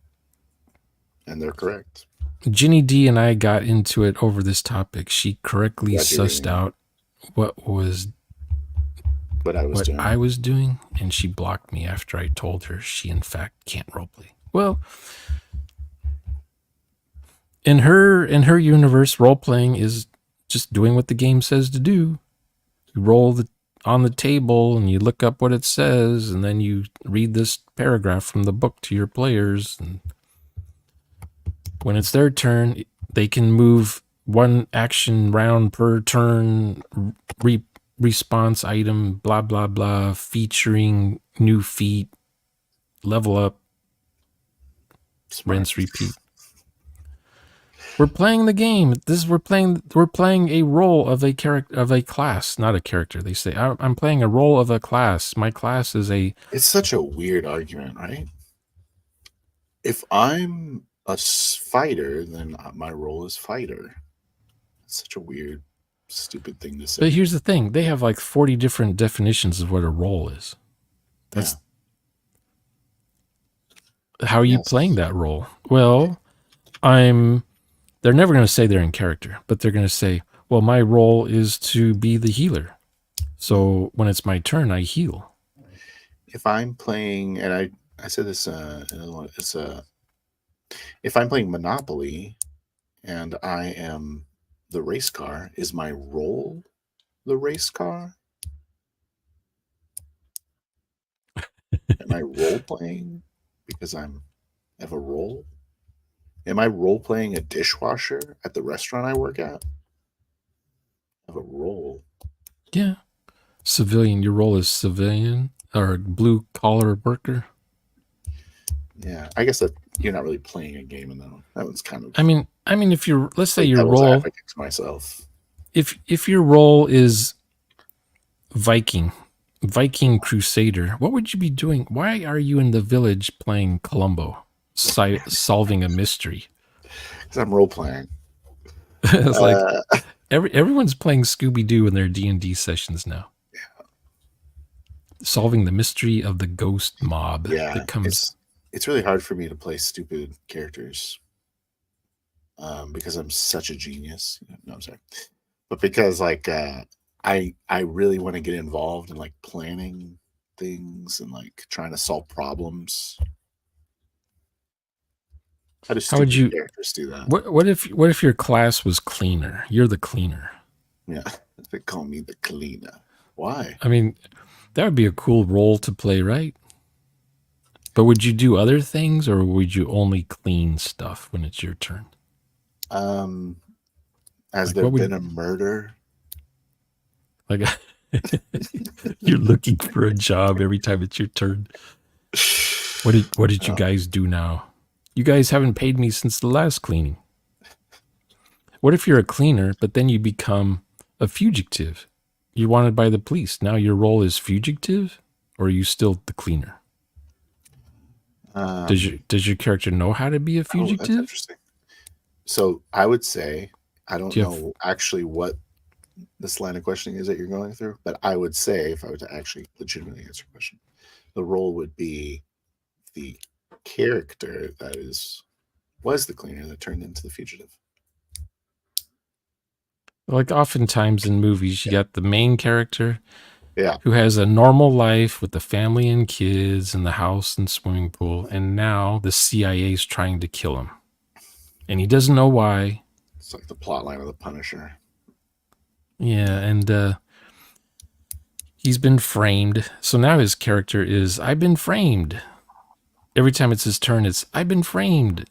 And they're correct. Ginny D and I got into it over this topic. She correctly sussed out what I was doing, and she blocked me after I told her she in fact can't roleplay. Well, in her universe, role-playing is just doing what the game says to do. You roll on the table and you look up what it says, and then you read this paragraph from the book to your players, and when it's their turn, they can move one action round per turn, response item, blah, blah, blah, featuring new feat, level up, Smart. rinse, repeat. We're playing the game. We're playing a role of a character of a class, not a character. They say I'm playing a role of a class. My class is a. It's such a weird argument, right? If I'm a fighter, then my role is fighter. It's such a weird, stupid thing to But say. here's the thing: they have like 40 different definitions of what a role is. Yeah. That's how are you playing Yes. that role? Well, I'm. They're never going to say they're in character, but they're going to say, "Well, my role is to be the healer. Hmm. So when it's my turn, I heal." If I'm playing, and I said this another one, it's if I'm playing Monopoly and I am the race car, is my role the race car? Am I role playing because have a role? Am I role playing a dishwasher at the restaurant I work at? I have a role. Yeah, civilian. Your role is civilian or blue collar worker. Yeah, I guess that you're not really playing a game in that one. That one's kind I of mean, I mean, if you're, let's say play your devil's role, advocate to myself. if your role is Viking, Viking Crusader, what would you be doing? Why are you in the village playing Columbo, solving a mystery? Because I'm role playing. It's like Uh, everyone's playing Scooby Doo in their D&D sessions now, solving the mystery of the ghost mob yeah, that comes. it's really hard for me to play stupid characters because I'm such a genius. No, I'm sorry, but because like I really want to get involved in like planning things and like trying to solve problems. How do How would stupid you? characters do that? What if your class was cleaner? You're the cleaner. Yeah, they call me the cleaner. Why? I mean, that would be a cool role to play, right? But would you do other things or would you only clean stuff when it's your turn? Um, has Like there what would been a murder? like you're looking for a job every time it's your turn. What did you Oh, guys do now? You guys haven't paid me since the last cleaning. What if you're a cleaner, but then you become a fugitive? You're wanted by the police. Now your role is fugitive, or are you still the cleaner? Does your um, does your character know how to be a oh, that's fugitive? interesting. So I would say I don't Do you have know actually what this line of questioning is that you're going through, but I would say if I were to actually legitimately answer your question, the role would be the character that was the cleaner that turned into the fugitive. like oftentimes in movies you Yeah. got the main character Yeah. who has a normal life with the family and kids and the house and swimming pool, and now the CIA is trying to kill him. And he doesn't know why. It's like the plot line of the Punisher. Yeah, Yeah. and he's been framed. So now his character is I've been framed. Every time it's his turn, it's I've been framed.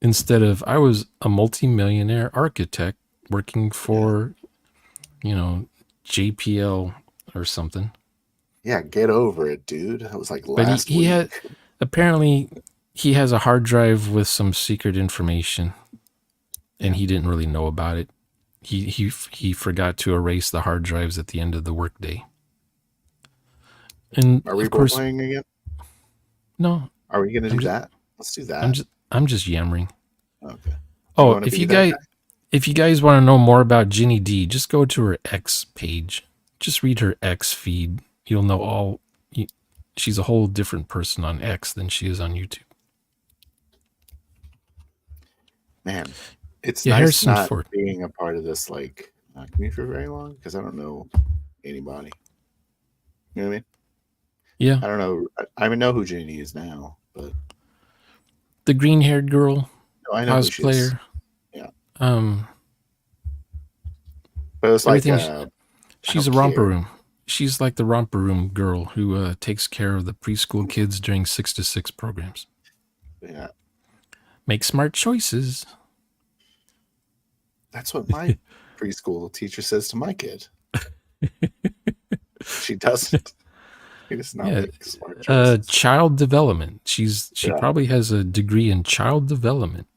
Instead of I was a multimillionaire architect working Yeah. for, you know, JPL or something. Yeah. Get over it, dude. That was like But he, last he week. had apparently he has a hard drive with some secret information and Yeah. he didn't really know about it. He forgot to erase the hard drives at the end of the workday. And Are we of role course, playing again? no, Are we going to I'm do just that? Let's do I'm that. just I'm just yammering. Okay. Do you Oh, want to be that guy? if you guys want to know more about Ginny D, just go to her X page. Just read her X feed. You'll know all. She's a whole different person on X than she is on YouTube. Man, it's Yeah, nice Harrison not Ford. being a part of this like community for very long because I don't know anybody. You know what I mean? Yeah, I don't know. I know who Janie is now, but the green-haired girl no, I know who she is. cosplayer. Yeah, Um, but it was like everything. I She's don't a romper care. room. She's like the romper room girl who takes care of the preschool kids during 6 to 6 programs. Yeah, Make smart choices. that's what my preschool teacher says to my kid. She doesn't. We just not Yeah, make smart choices. child development. She Yeah. probably has a degree in child development.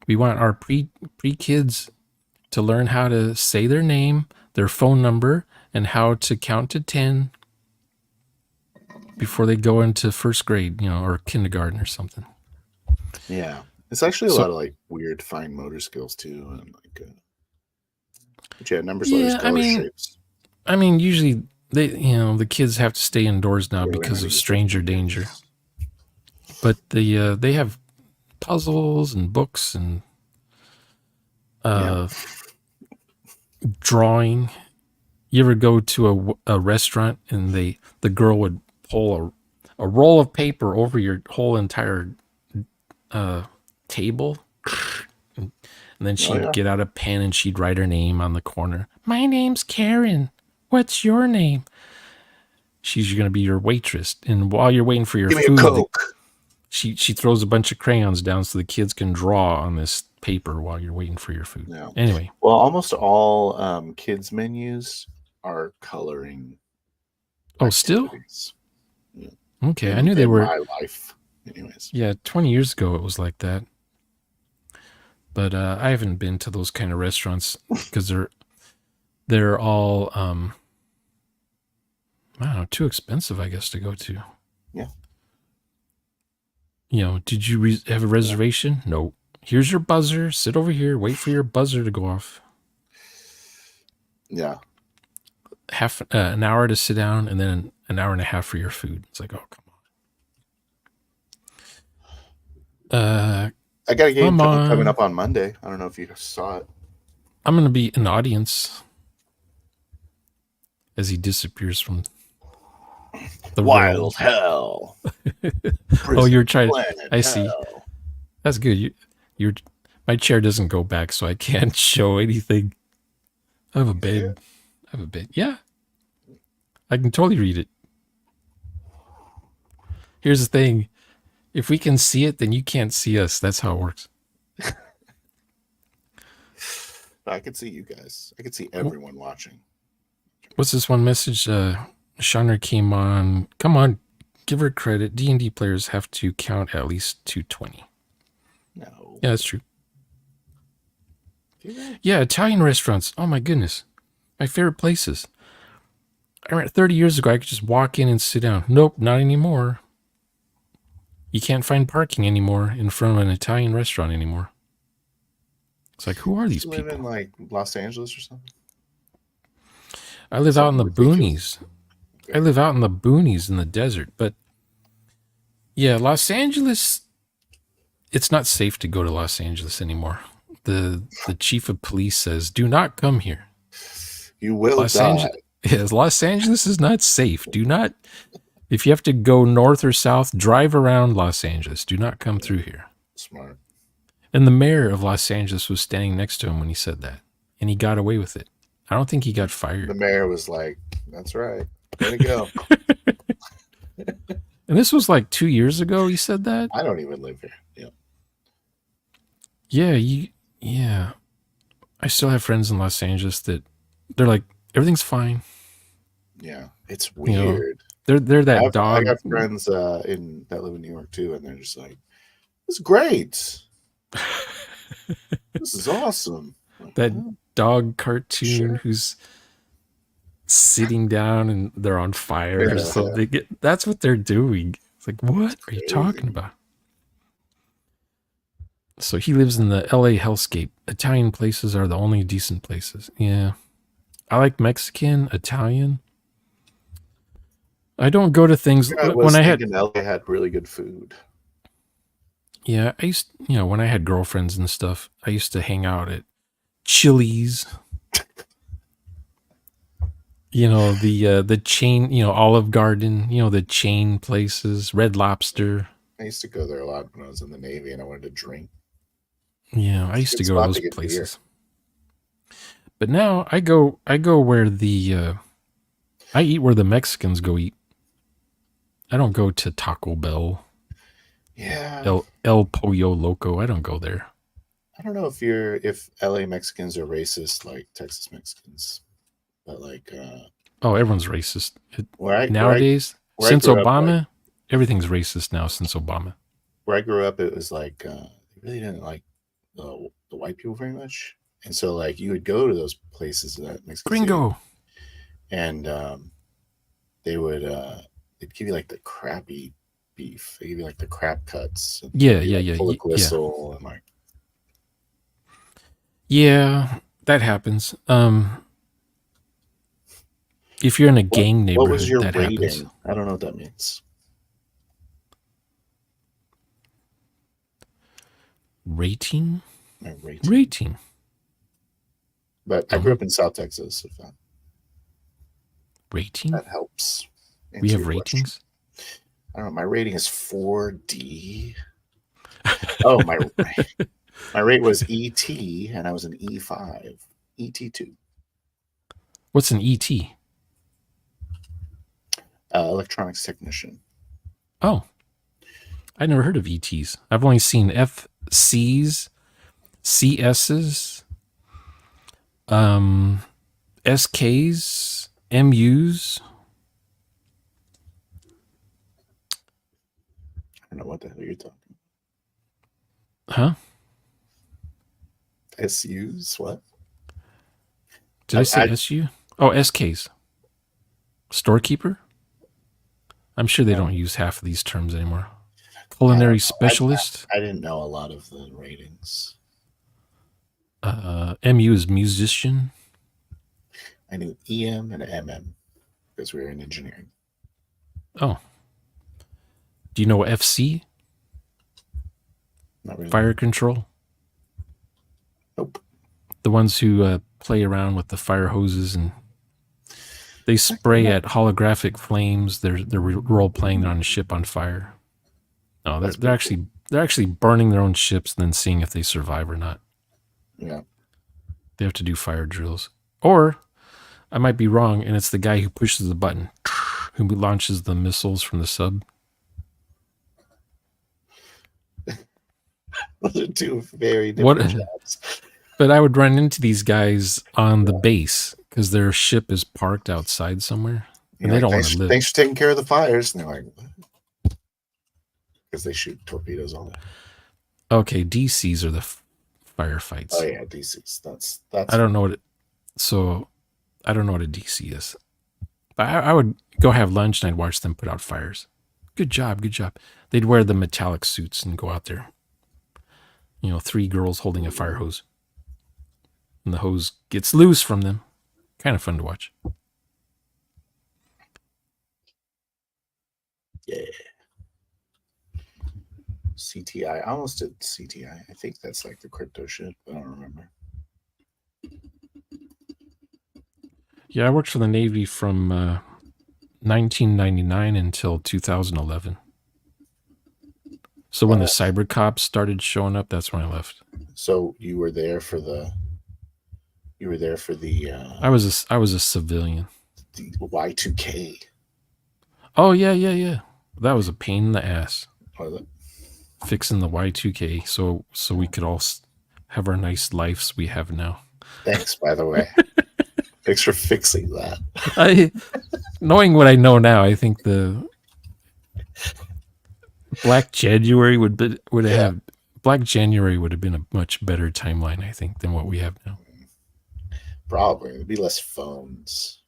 We want our pre kids to learn how to say their name, their phone number, and how to count to 10 before they go into first grade, or kindergarten or something. Yeah. It's actually a So lot of like weird fine motor skills too, and like but yeah, numbers, letters, yeah, colors, shapes. usually the kids have to stay indoors now Yeah, learn how because to of use their stranger danger. fingers. But they have puzzles and books and Yeah. uh, drawing. You ever go to a restaurant and the girl would pull a roll of paper over your whole entire uh, table, and then Oh she'd yeah. get out a pen and she'd write her name on the corner. My name's Karen. What's your name? She's going to be your waitress. And while you're waiting for your Give me a food, Coke. she throws a bunch of crayons down so the kids can draw on this paper while you're waiting for your food. Yeah. Anyway, Well, almost all kids menus are coloring oh, still? activities. Yeah. Okay, I In knew they in were. my life, anyways. Yeah, 20 years ago it was like that. But I haven't been to those kind of restaurants because they're all I don't know, too expensive, I guess, to go to. Yeah. Did you have a Yeah. reservation? No. Here's your buzzer. Sit over here. Wait for your buzzer to go off. Yeah. Half an hour to sit down, and then an hour and a half for your food. It's like, oh, come on. I got a game Come coming on. up on Monday. I don't know if you saw it. I'm gonna be an audience as he disappears from the Wild world. Hell. Oh, Prison you're trying. Planet I see. Hell. That's good. You're. My chair doesn't go back, so I can't show anything. I have a Yeah. bed. I have a bed. Yeah, I can totally read it. Here's the thing: if we can see it, then you can't see us. That's how it works. I could see you guys. I could see everyone watching. What's this one message? SHONNER came on. Come on, give her credit. D&D players have to count at least 220. No. Yeah, that's true. Do they? Yeah, Italian restaurants. Oh my goodness, my favorite places. I remember 30 years ago, I could just walk in and sit down. Nope, not anymore. You can't find parking anymore in front of an Italian restaurant anymore. It's like, who are these You live in people? like Los Angeles or something? I live out in Something the ridiculous. boonies. I live out in the boonies in the desert. But yeah, Los Angeles, it's not safe to go to Los Angeles anymore. The chief of police says, do not come here. You will Los die. Angeles, yes, Los Angeles is not safe. Do not, if you have to go north or south, drive around Los Angeles. Do not come through here. Smart. And the mayor of Los Angeles was standing next to him when he said that. And he got away with it. I don't think he got The fired. mayor was like, "That's right. Way to go." And this was like 2 years ago he said that? I don't even live here. Yeah. Yeah. I still have friends in Los Angeles that they're like, everything's fine. Yeah. It's You know, weird. they're that I dog. got friends in that live in New York too, and they're just like, "It's great. This is awesome." Like, That well, dog cartoon sure. who's sitting down and they're on fire or something. That's what they're doing. It's like, what are you talking Crazy. about? So he lives in the LA hellscape. Italian places are the only decent places. Yeah. I like Mexican, Italian. I don't go to things I when was I had, thinking LA had really good food. yeah, I used, when I had girlfriends and stuff, I used to hang out at Chili's, the chain, Olive Garden, the chain places, Red Lobster. I used to go there a lot when I was in the Navy and I wanted to drink. Yeah, I It's a used to good go to spot those to get beer. places. But now I go where I eat where the Mexicans go eat. I don't go to Taco Bell, Yeah. El Pollo Loco. I don't go there. I don't know if LA Mexicans are racist like Texas Mexicans, but like Oh, everyone's racist. Where I where I Nowadays, where I since grew up, like Obama, everything's racist now since Obama. where I grew up, it was like they really didn't like the white people very much, and so like you would go to those places that Mexican City, Gringo. and they would they'd give you like the crappy beef. They give you like the crap cuts, and Yeah, it'd be yeah, like yeah, full of yeah. gristle and like Yeah, that happens. If you're in a gang what was neighborhood, your that happens. rating? I don't know what that means. Rating? My rating, Rating. but I grew No. up in South Texas. If Rating? that helps We answer have your question. ratings? I don't know. My rating is 4D. Oh, my rate was ET, and I was an E5, ET2, What's an ET? electronics technician. Oh, I never heard of ETs. I've only seen FCs, CSs, um, SKs, MUs. I don't know what the hell you're talking. Huh? SUs? What? Did I I, say I SU? Oh, SKs. Storekeeper? I'm sure they no, don't use half of these terms anymore. I don't Culinary know. specialist. I didn't know a lot of the ratings. MU is musician. I knew EM and MM because we were in engineering. Oh, do you know FC? Not really. Fire control. Nope. The ones who play around with the fire hoses and they Actually, spray no. at holographic flames. They're role playing. They're on a ship on fire. No, That's pretty cool. they're actually burning their own ships and then seeing if they survive or not. Yeah. They have to do fire drills. Or I might be wrong, and it's the guy who pushes the button, who launches the missiles from the sub. Those are two very What? different jobs. But I would run into these guys on the Yeah. base because their ship is parked outside somewhere, and You're they like, don't want to live. thanks for taking care of the fires. And they're like, because they shoot torpedoes all day. Okay, DCs are the Oh firefights. yeah, DCs. I That's don't fine. know what it. So I don't know what a DC is. But I would go have lunch and I'd watch them put out fires. Good job, good job. They'd wear the metallic suits and go out there. You know, three girls holding a fire hose, and the hose gets loose from them. Kind of fun to watch. Yeah. CTI. I almost did CTI. I think that's like the crypto shit. I don't remember. Yeah, I worked for the Navy from 1999 until 2011. So when the cyber cops started showing up, that's when I left. So you were there for the I was a civilian. the Y2K. Oh yeah. That was a pain in the ass Or the, fixing the Y2K so we could all have our nice lives we have now. thanks, by the way. Thanks for fixing that. I knowing what I know now, I think the Black January would Yeah. have Black January would have been a much better timeline, I think, than what we have now. Probably. There'd be less phones.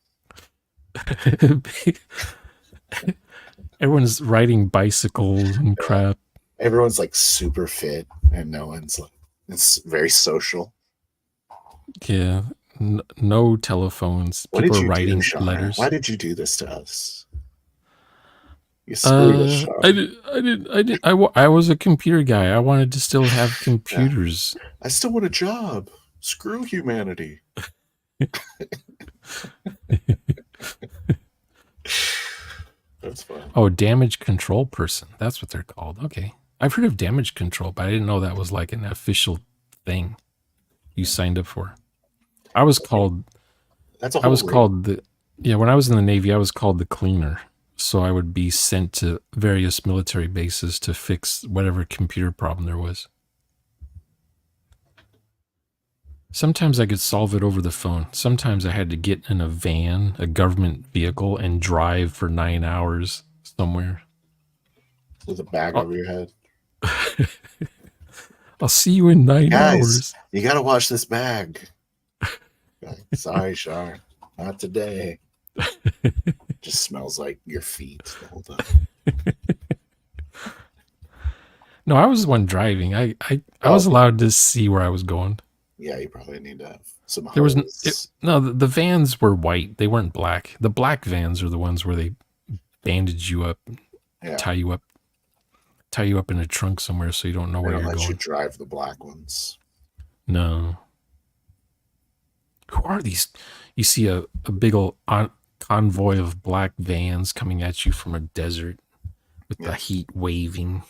Everyone's riding bicycles and Yeah. crap. Everyone's like super fit and no one's like it's very social. Yeah, no telephones. What People did are you do, writing Shonner? Why letters. did you do this to us? You screwed us, Shonner. I was a computer guy. I wanted to still have Yeah. computers. I still want a job. Screw humanity. That's fine. Oh, damage control person. That's what they're called. Okay. I've heard of damage control, but I didn't know that was like an official thing you signed up for. I was called That's a I whole was rate. called the yeah, when I was in the Navy, I was called the cleaner. So I would be sent to various military bases to fix whatever computer problem there was. Sometimes I could solve it over the phone. Sometimes I had to get in a van, a government vehicle, and drive for 9 hours somewhere. with a bag I'll, over your head. I'll see you in nine Guys, hours. you gotta wash this bag. Sorry, Shar, not today. Just smells like your feet the whole time. No, I was the one driving. I Oh, was okay. allowed to see where I was going. Yeah, you probably need to have some There was hose. no the vans were white. They weren't black. The black vans are the ones where they bandage you up, Yeah, tie you up, tie you up in a trunk somewhere so you don't know they where don't you're let you going. drive the black ones. No. Who are these? You see a big old convoy of black vans coming at you from a desert with the Yeah. heat waving,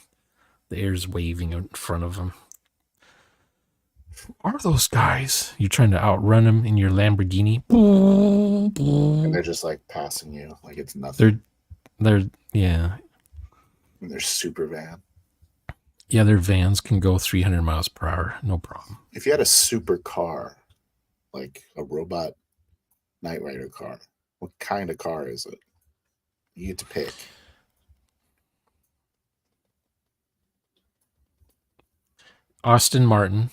the air's waving in front of them. Who are those guys? You're trying to outrun them in your Lamborghini. And they're just like passing you like it's nothing. They're they're yeah And they're super van. yeah their vans can go 300 miles per hour, no problem. If you had a super car, like a robot Knight Rider car, what kind of car is it? You get to pick. Austin Martin,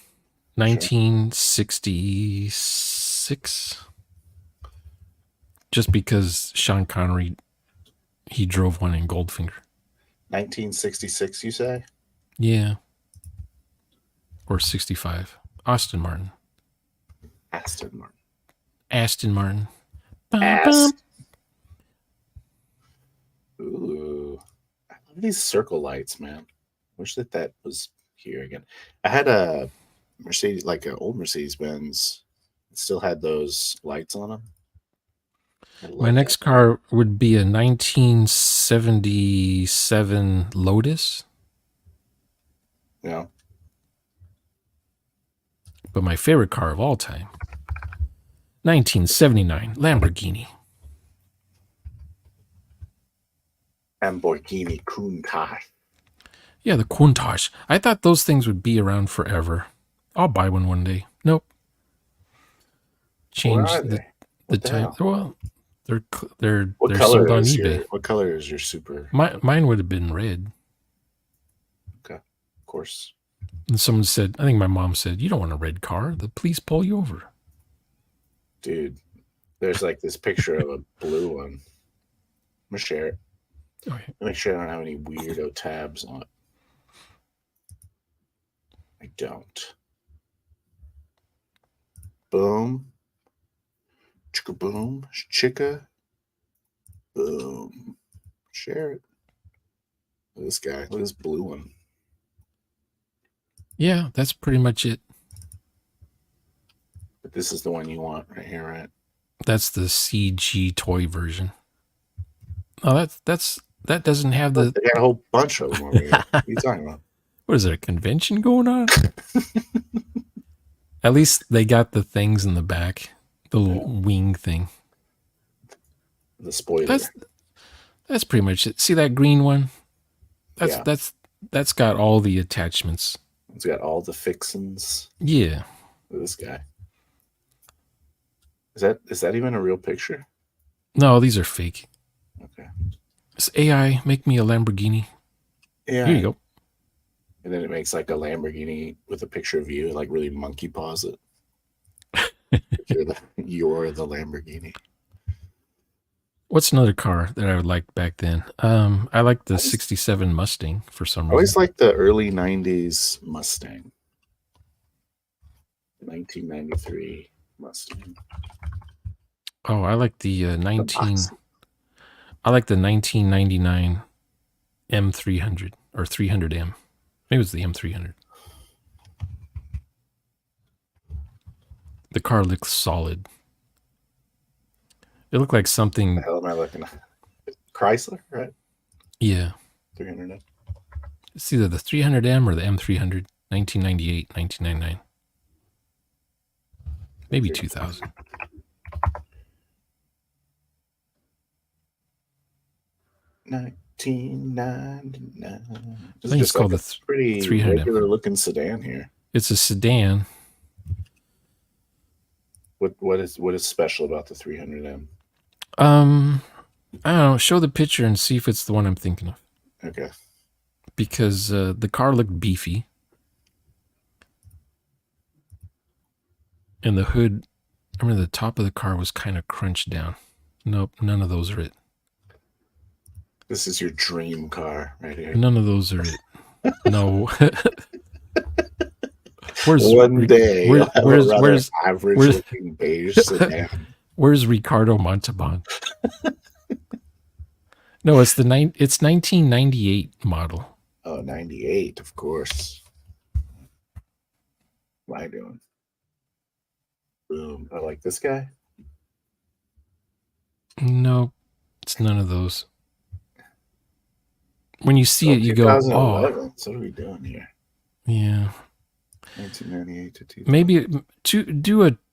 Sure. 1966. Just because Sean Connery, he drove one in Goldfinger. 1966, you say? Yeah, or 65. Austin Martin. Aston Martin. Aston Martin. Bum, bum. Ast. Ooh. I love these circle lights, man. Wish that was here again. I had a Mercedes, like an old Mercedes Benz. It still had those lights on them. I My love that. next car would be a 1977 Lotus, You know, but my favorite car of all time, 1979 Lamborghini. Lamborghini Countach. Yeah, the Countach. I thought those things would be around forever. I'll buy one day. Nope. Where Change are they? the What the time. hell? Well, they're What they're color sold on is eBay. your super? Mine would have been red. Okay, of course. And someone said, I think my mom said, "You don't want a red car. The police pull you over." Dude, there's like this picture of a blue one. I'm gonna share it. Okay. Make sure I don't have any weirdo tabs on it. I don't. Boom. Chicka boom. Chicka. Boom. Share it. Look at this guy. Look at this blue one. Yeah, that's pretty much it. But this is the one you want right here, right? That's the CG toy version. Oh, that doesn't have Look, the. they got a whole bunch of them over here. What are you talking about? What is there, a convention going on? At least they got the things in the back, the little Yeah, wing thing. the spoiler. That's pretty much it. See that green one? That's Yeah, that's that's got all the attachments. it's got all the fixins. Yeah. Look at this guy. Is that even a real picture? No, these are fake. Okay. It's AI. Make me a Lamborghini. Here you Yeah. go. And then it makes like a Lamborghini with a picture of you, like really monkey paws it. You're the Lamborghini. What's another car that I would like back then? I like the I just '67 Mustang for some I always reason. liked the early '90s Mustang, 1993 Mustang. Oh, I like the The box. I like the 1999 M300 or 300M. Maybe it was the M300. The car looks solid. It looked like The something. hell am I looking at? Chrysler, right? Yeah, 300. it's either the 300M or the M300. 1998, 1999, maybe 2000. 1999. I This is think it's just like called a the pretty 300M. regular looking sedan here. It's a sedan. What is special about the 300M? Um, I don't know. Show the picture and see if it's the one I'm thinking of. Okay. Because the car looked beefy, and the hood. I remember the top of the car was kind of crunched down. Nope, none of those are it. This is your dream car right here. None of those are it. No. where's One day where, you'll have a where's rather where's average where's looking beige sedan. where's Ricardo Montalban? No, it's 1998 model. Oh, 98, of course. What am I doing? Boom. I like this guy. No, it's none of those. When you see Oh, it, you go, "Oh, 2011. So what are we doing here? yeah." 1998 to 2000. Maybe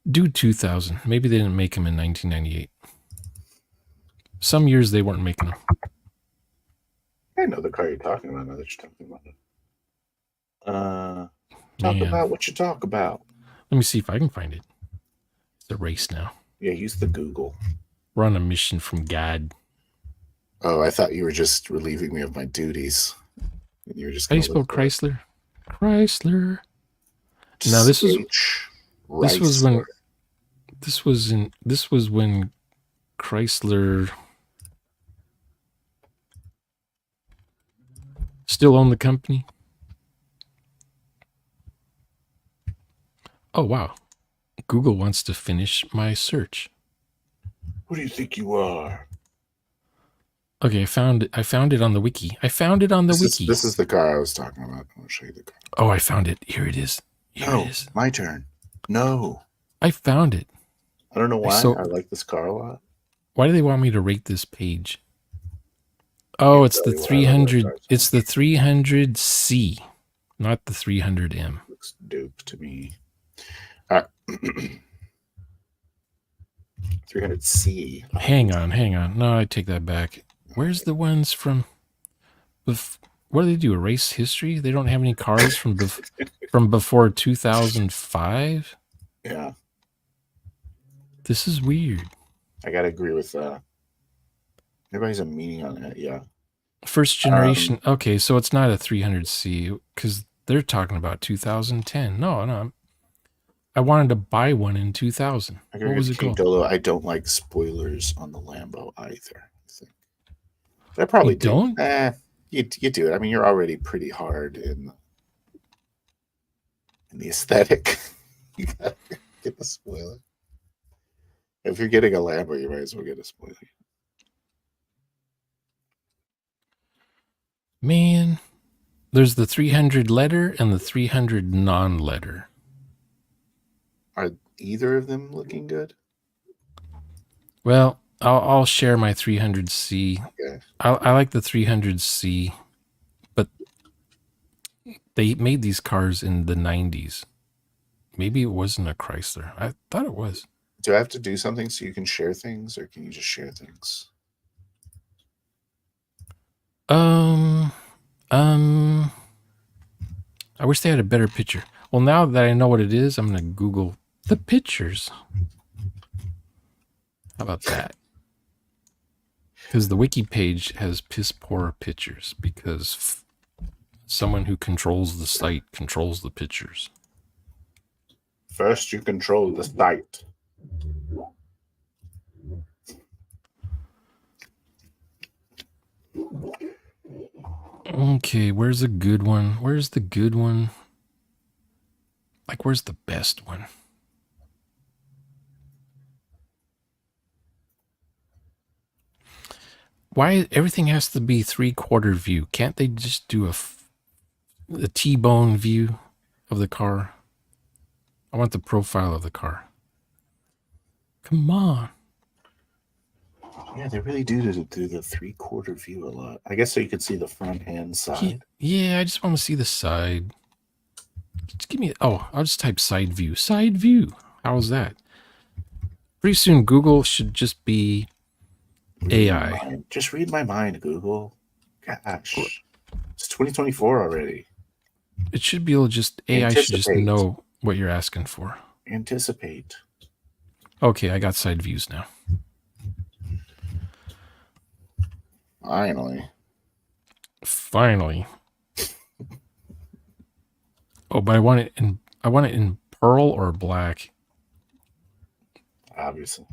do 2000. Maybe they didn't make them in 1998. Some years they weren't making them. I know the car you're talking about. Now that you're talking about it. Talk Man, about what you talk about. let me see if I can find it. It's a race now. Yeah, use the Google. We're on a mission from God. Oh, I thought you were just relieving me of my duties. And you were just How do going you to spell look for it. Chrysler? Chrysler. Now this was when this was when Chrysler still owned the company. Oh wow. Google wants to finish my search. Who do you think you are? Okay, I found it on the wiki. I found it on the wiki. This is the car I was talking about. I want to show you the car. Oh, I found it. Here it is. Here it is. My turn. No. I found it. I don't know why. I like this car a lot. Why do they want me to rate this page? Oh, it's the 300. It's the 300C, not the 300M. Looks dope to me. All right. 300C. Hang on. No, I take that back. Where's the ones from? What do they do? Erase history? They don't have any cars from before 2005. Yeah. This is weird. I gotta agree with everybody's a meaning on that. Yeah. First generation. Okay, so it's not a 300C because they're talking about 2010. No. I wanted to buy one in 2000. What was it called? Dolo, I don't like spoilers on the Lambo either. I think. But I probably don't. You do it. I mean, you're already pretty hard in the aesthetic. You gotta get the spoiler. If you're getting a Lambo, you might as well get a spoiler. Man, there's the 300 letter and the 300 non-letter. Are either of them looking good? Well, I'll share my 300C. Okay. I like the 300C, but they made these cars in the 90s. Maybe it wasn't a Chrysler. I thought it was. Do I have to do something so you can share things, or can you just share things? I wish they had a better picture. Well, now that I know what it is, I'm going to Google the pictures. How about that? Because the wiki page has piss poor pictures because someone who controls the site controls the pictures. First, you control the site. Okay, where's a good one? Where's the good one? Like, where's the best one? Why everything has to be 3/4 view? Can't they just do a T-bone view of the car? I want the profile of the car. Come on. Yeah, they really do the 3/4 view a lot. I guess so you could see the front and side. Yeah, I just want to see the side. Just give me. Oh, I'll just type side view. Side view. How's that? Pretty soon, Google should just be AI. Just read my mind, Google. Gosh, it's 2024 already. It should be able to just AI should just know what you're asking for. Anticipate. Okay, I got side views now. Finally. Finally. Oh, but I want it in pearl or black. Obviously.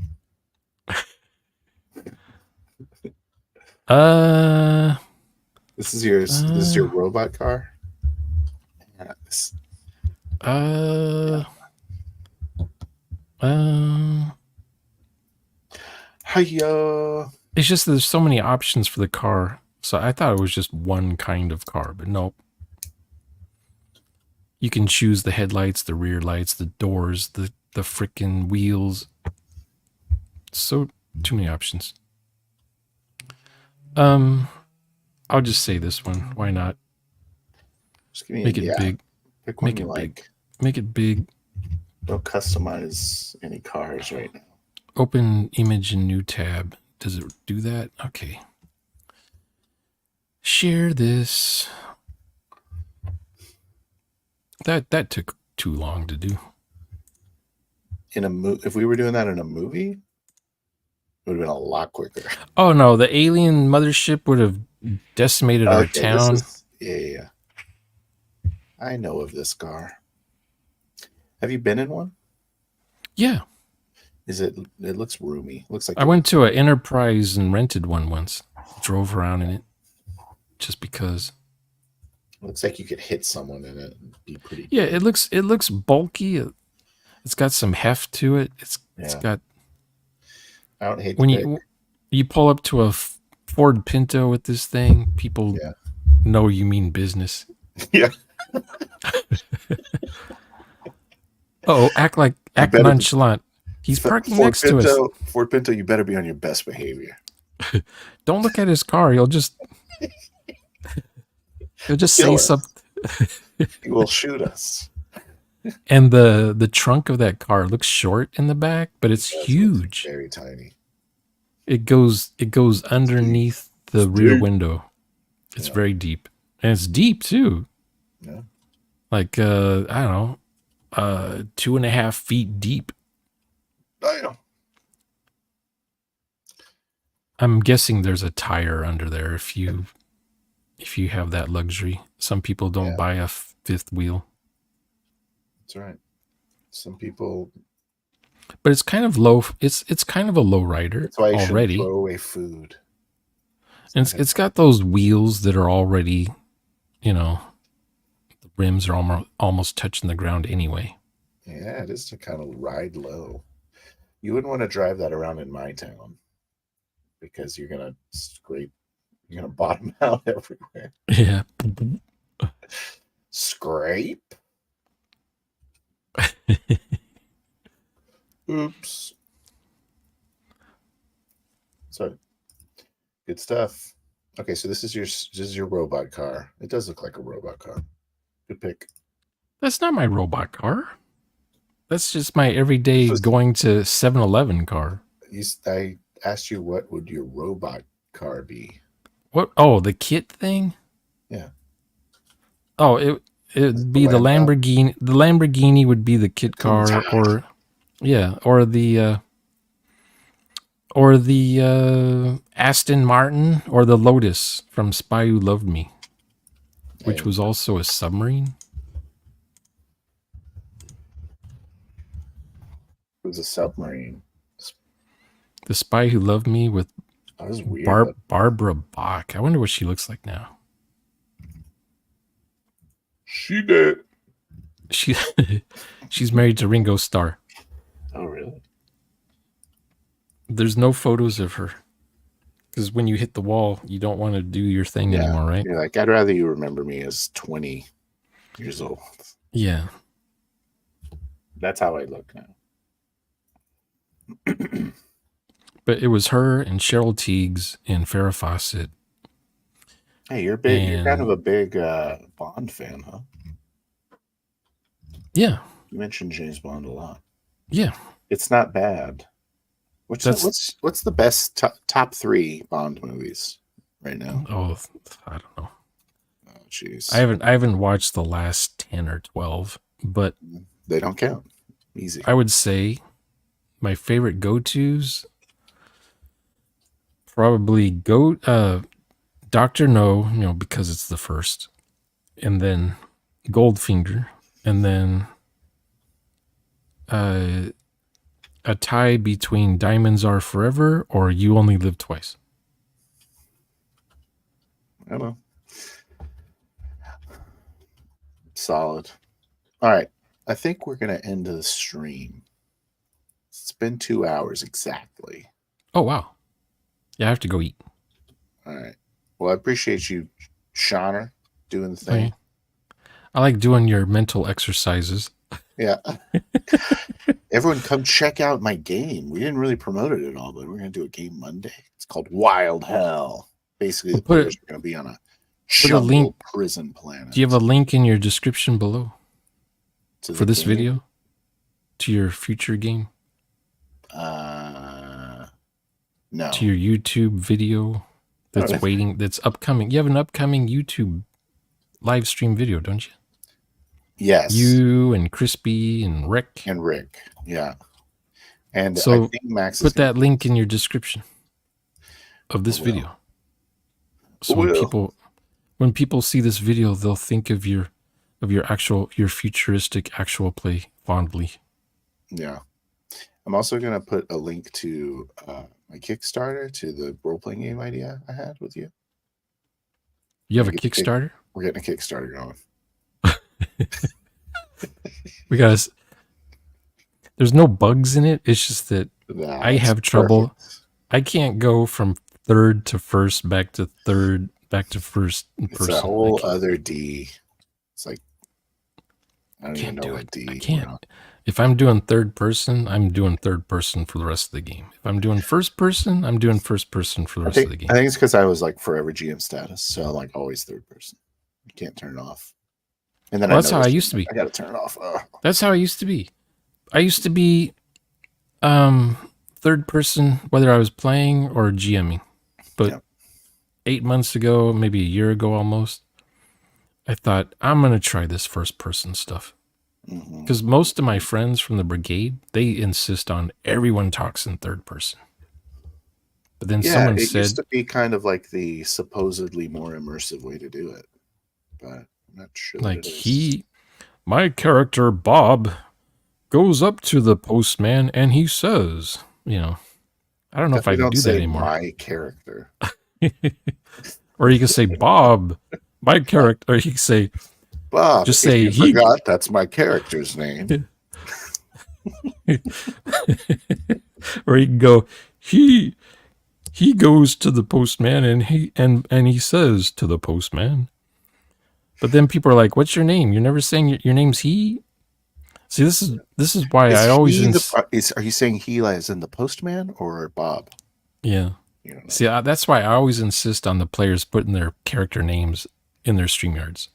Uh This is your uh robot car? Yeah, uh yeah. uh Hiya. it's just there's so many options for the car. So I thought it was just one kind of car, but nope. You can choose the headlights, the rear lights, the doors, the freaking wheels. So too many options. Um I'll just say this one. Why not? Just give me, Make it yeah. big. Pick one Make you it big. like. Make it big. Don't customize any cars right now. Open image in new tab. Does it do that? Okay. Share this. That took too long to do. If we were doing that in a movie, it would have been a lot quicker. Oh no, the alien mothership would have decimated our Okay, this town. is yeah. I know of this car. Have you been in one? Yeah. It looks roomy. Looks like I it would. went to an Enterprise and rented one once. Drove around in it just because. Looks like you could hit someone in it and be pretty Yeah, dead. it looks bulky. It's got some heft to it. It's Yeah. got I don't hate to when pick. you pull up to a Ford Pinto with this thing, people Yeah. know you mean business. Yeah. Oh, You act better be nonchalant. He's parking Ford next to us. Pinto. Ford Pinto, you better be on your best behavior. Don't look at his car. He'll just say Kill something. us. He will shoot us. And the trunk of that car looks short in the back, but It it's does look huge. very tiny. It goes It's deep. underneath It's the rear deep. window. It's Yeah. very deep. And it's deep too. Yeah. Like I don't know, 2.5 feet deep. Damn. I'm guessing there's a tire under there if you have that luxury. Some people don't Yeah. buy a fifth wheel. That's right. Some people. But it's kind of low. It's kind of a low rider That's why you shouldn't already. throw away food. And it's got those wheels that are already, the rims are almost touching the ground anyway. Yeah, it is to kind of ride low. You wouldn't want to drive that around in my town because you're gonna scrape. You're gonna bottom out everywhere. Yeah. Scrape. Oops. So good stuff. Okay, so this is your robot car. It does look like a robot car. Good pick. That's not my robot car. That's just my everyday Was, going to 7-Eleven car. I asked you what would your robot car be? What? Oh, the kit thing? Yeah. Oh, Is it'd it the be the Lambo? Lamborghini. The Lamborghini would be the kit car, Countach. or the Aston Martin or the Lotus from Spy Who Loved Me, which And was also a submarine. it was a submarine. The Spy Who Loved Me with That was weird. Barbara Bach. I wonder what she looks like now. She did. She's married to Ringo Starr. Oh, really? There's no photos of her because when you hit the wall, you don't want to do your thing anymore, right? You're like, I'd rather you remember me as 20 years old. Yeah. That's how I look now. But it was her and Cheryl Tiegs and Farrah Fawcett. Hey, you're big. You're kind of a big Bond fan, huh? Yeah. You mentioned James Bond a lot. Yeah. It's not bad. What's the best top 3 Bond movies right now? Oh, I don't know. Oh, jeez. I haven't watched the last 10 or 12, but They don't count. Easy. I would say my favorite go-tos probably go Doctor No, because it's the first, and then Goldfinger, and then uh, a tie between Diamonds Are Forever or You Only Live Twice. I don't know. Solid. All right. I think we're going to end the stream. It's been 2 hours exactly. Oh, wow. Yeah, I have to go eat. All right. Well, I appreciate you, Shonner, doing the thing. Okay. I like doing your mental exercises. Yeah. Everyone come check out my game. We didn't really promote it at all, but we're going to do a game Monday. It's called Wild Hell. Basically, the players are going to be on a jungle prison planet. Do you have a link in your description below for this video? To your future game? No. To your YouTube video that's waiting, that's upcoming. You have an upcoming YouTube live stream video, don't you? Yes. You and Crispy and Rick. Yeah. And so I think Max put that link in your description of this video. So when people see this video, they'll think of your futuristic actual play fondly. Yeah. I'm also going to put a link to my Kickstarter, to the role-playing game idea I had with you. You have a Kickstarter? We're getting a Kickstarter going. There's no bugs in it. It's just that I have trouble. Perfect. I can't go from third to first, back to third, back to first in person. It's a whole other D. It's like, I don't even know what D. I can't. If I'm doing third person, I'm doing third person for the rest of the game. If I'm doing first person, I'm doing first person for the rest of the game. I think it's because I was like forever GM status, so I'm like always third person. You can't turn it off. And then that's how I used to be. I got to turn it off. That's how I used to be. I used to be third person, whether I was playing or GMing. But 8 months ago, maybe a year ago almost, I thought, I'm going to try this first person stuff. Because most of my friends from the brigade, they insist on everyone talks in third person. But then someone said... it used to be kind of like the supposedly more immersive way to do it. But I'm not sure like my character, Bob, goes up to the postman and he says, I don't know if I can do that anymore. My character. Or you can say, Bob, my character. Or you can say, Bob, just say, he forgot that's my character's name. Or you can go, he goes to the postman and he says to the postman. But then people are like, what's your name? You're never saying your name's he? See, this is why I always... are you saying he as in the postman or Bob? Yeah. See, that's why I always insist on the players putting their character names in their StreamYards.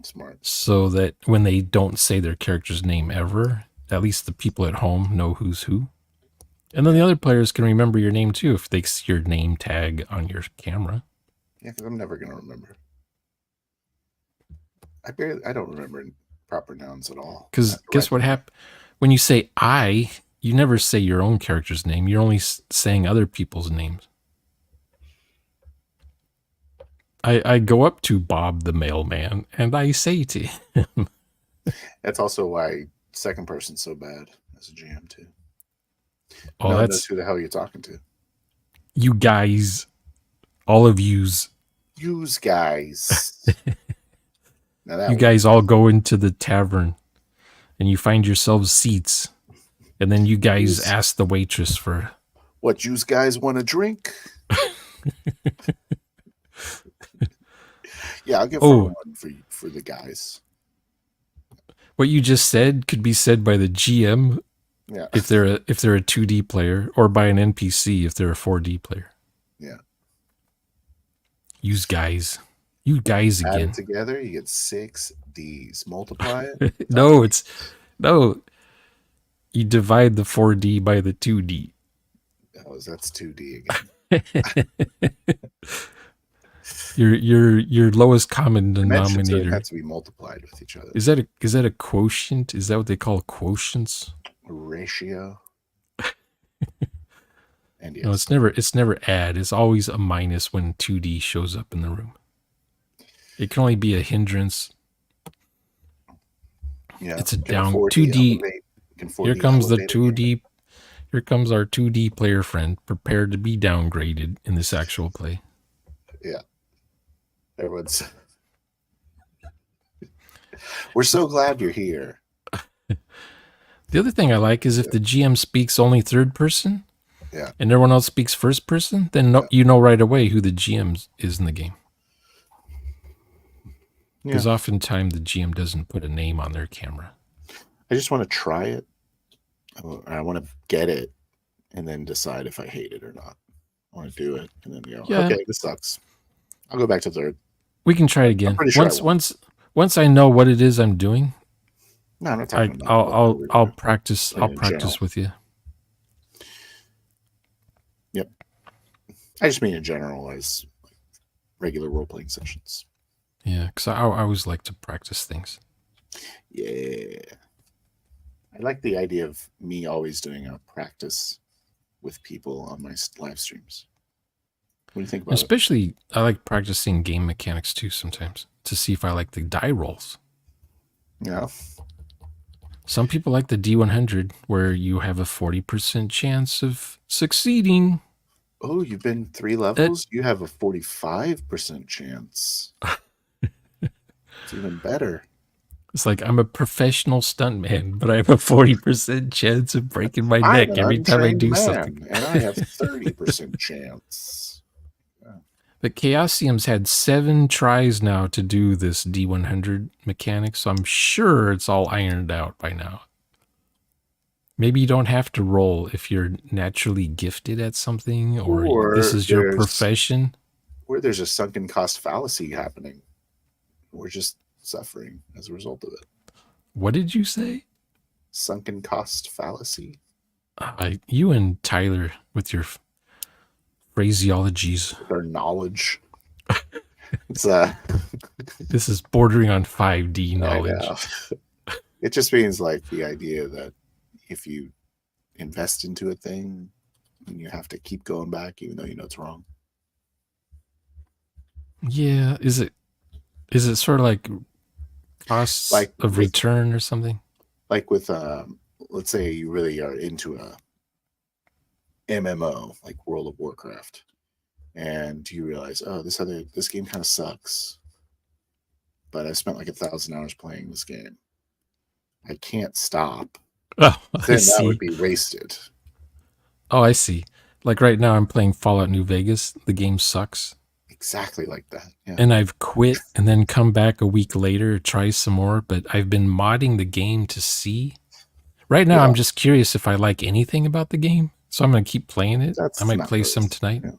Smart. So that when they don't say their character's name ever, at least the people at home know who's who. And then the other players can remember your name too if they see your name tag on your camera. Yeah, because I'm never going to remember. I don't remember proper nouns at all. Because guess what happened? When you say I, you never say your own character's name. You're only saying other people's names. I go up to Bob the mailman and I say to him. That's also why second person's so bad as a GM too. Oh, that's who the hell you're talking to. You guys, all of yous. Yous guys. You guys all go into the tavern and you find yourselves seats. And then you guys ask the waitress for... What yous guys want to drink? Yeah, I'll give one for the guys. What you just said could be said by the GM if they're a 2D player, or by an NPC if they're a 4D player. Yeah. You guys again. Add it together, you get 6 Ds. Multiply it. No. You divide the 4D by the 2D. Oh, that's 2D again. Your lowest common denominator has to be multiplied with each other. Is that a quotient? Is that what they call quotients? A ratio. And No, yes. it's never add. It's always a minus when 2D shows up in the room. It can only be a hindrance. Yeah. It's a Can a down 4D 2D. elevate? Can Here 4D comes the elevate a game? 2D. Here comes our 2D player friend, prepared to be downgraded in this actual play. Yeah. Everyone's. We're so glad you're here. The other thing I like is if the GM speaks only third person Yeah. and everyone else speaks first person, then Yeah. you know right away who the GM is in the game. Yeah. Because oftentimes the GM doesn't put a name on their camera. I just want to try it. I want to get it and then decide if I hate it or not. I want to do it and then go, Yeah, okay, this sucks. I'll go back to third. we can try it I'm again. pretty sure I won't. Once I know what it is I'm doing, No, I'm not talking about what we're I'll doing. practice In general. with you. Yep. I just mean in general as regular role playing sessions. Yeah, because I always like to practice things. Yeah. I like the idea of me always doing a practice with people on my live streams. What do you think about Especially, I like practicing game mechanics too sometimes to see if I like the die rolls. it? Yeah. Some people like the D100 where you have a 40% chance of succeeding. Oh, you've been 3 levels? You have a 45% chance. It's even better. It's like I'm a professional stuntman, but I have a 40% chance of breaking my I'm neck an every time I untrained do man, something. and I have 30% chance. The Chaosium's had 7 tries now to do this D100 mechanic, so I'm sure it's all ironed out by now. Maybe you don't have to roll if you're naturally gifted at something or this is your profession. Or there's a sunken cost fallacy happening. We're just suffering as a result of it. What did you say? Sunken cost fallacy. You and Tyler with your phraseologies. With our knowledge. It's This is bordering on 5D knowledge. I know. It just means like the idea that if you invest into a thing, you have to keep going back even though you know it's wrong. Yeah, is it sort of like costs Like of return or something? Like with let's say you really are into a MMO like World of Warcraft, and you realize, oh, this game kind of sucks, but I spent like 1,000 hours playing this game. I can't stop. Oh, then that would be wasted. Oh, I see. Like right now, I'm playing Fallout New Vegas. The game sucks. Exactly like that. Yeah. And I've quit and then come back a week later, try some more. But I've been modding the game to see. Right now, I'm just curious if I like anything about the game. So I'm going to keep playing it. I might play some tonight. Yeah.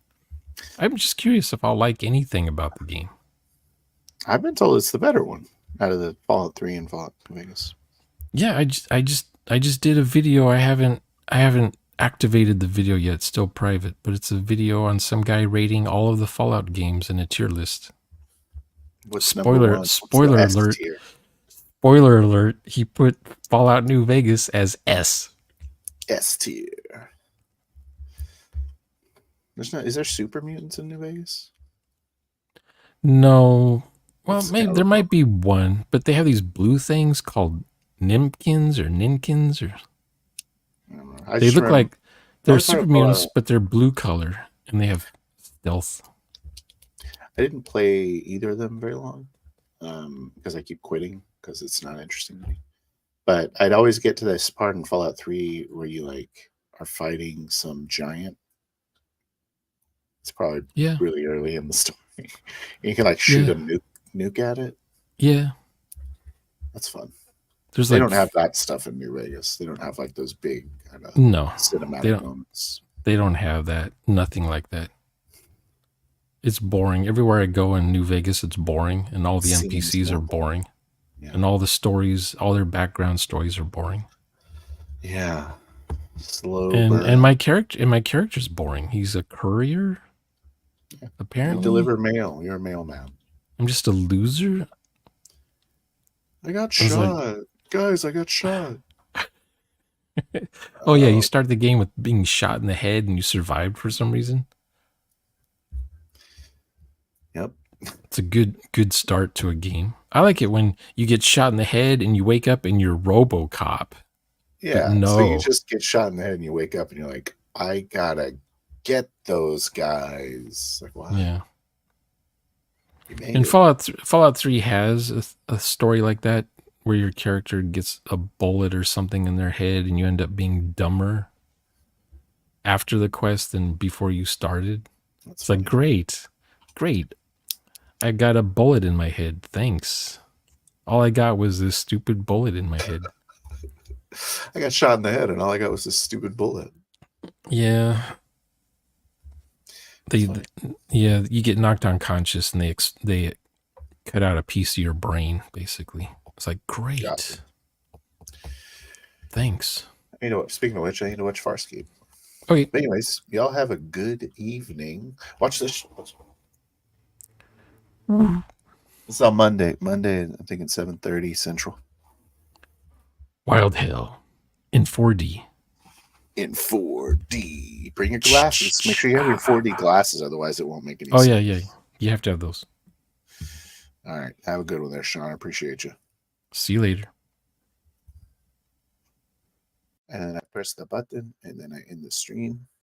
I'm just curious if I'll like anything about the game. I've been told it's the better one out of the Fallout 3 and Fallout New Vegas. Yeah, I just did a video. I haven't activated the video yet. It's still private, but it's a video on some guy rating all of the Fallout games in a tier list. What's spoiler alert. Spoiler alert, he put Fallout New Vegas as S. S tier. Is there super mutants in New Vegas? No. Well, maybe there might be one, but they have these blue things called Ninkins or Ninkins or they look like they're super mutants, but they're blue color and they have stealth. I didn't play either of them very long because I keep quitting because it's not interesting to me. But I'd always get to this part in Fallout 3 where you like are fighting some giant. It's probably really early in the story. You can like shoot a nuke at it. Yeah, that's fun. They don't have that stuff in New Vegas. They don't have like those big kind of cinematic moments. They don't have that. Nothing like that. It's boring. Everywhere I go in New Vegas, it's boring, and all the NPCs are boring, and all the stories, all their background stories are boring. Yeah, slow. And my character's boring. He's a courier. Yeah. Apparently, you deliver mail. You're a mailman. I'm just a loser. I got shot. Guys, I got shot. Oh yeah, you Oh, start the game with being shot in the head and you survived for some reason. yep. It's a good start to a game. I like it when you get shot in the head and you wake up and you're RoboCop. But Yeah. So you no. just get shot in the head and you wake up and you're like, I gotta get those guys. Like, what? Yeah. You made And it. Fallout 3 has a story like that where your character gets a bullet or something in their head and you end up being dumber after the quest than before you started. That's It's like, funny. great. Great. I got a bullet in my head. Thanks. All I got was this stupid bullet in my head. I got shot in the head and all I got was this stupid bullet. Yeah. That's They funny. yeah, you get knocked unconscious and they cut out a piece of your brain basically. It's like, Gotcha. great. Thanks. You know what? Speaking of which, I need to watch Farscape. Okay. But anyways, y'all have a good evening. Watch this. It's on Monday. Monday, I'm thinking 7:30 Central. Wild Hell in 4D. In 4D. Bring your glasses. Make sure you have your 4D glasses, otherwise it won't make any Oh yeah, sense. yeah. You have to have those. All right. Have a good one there, Sean. I appreciate you. See you later. And then I press the button and then I end the stream.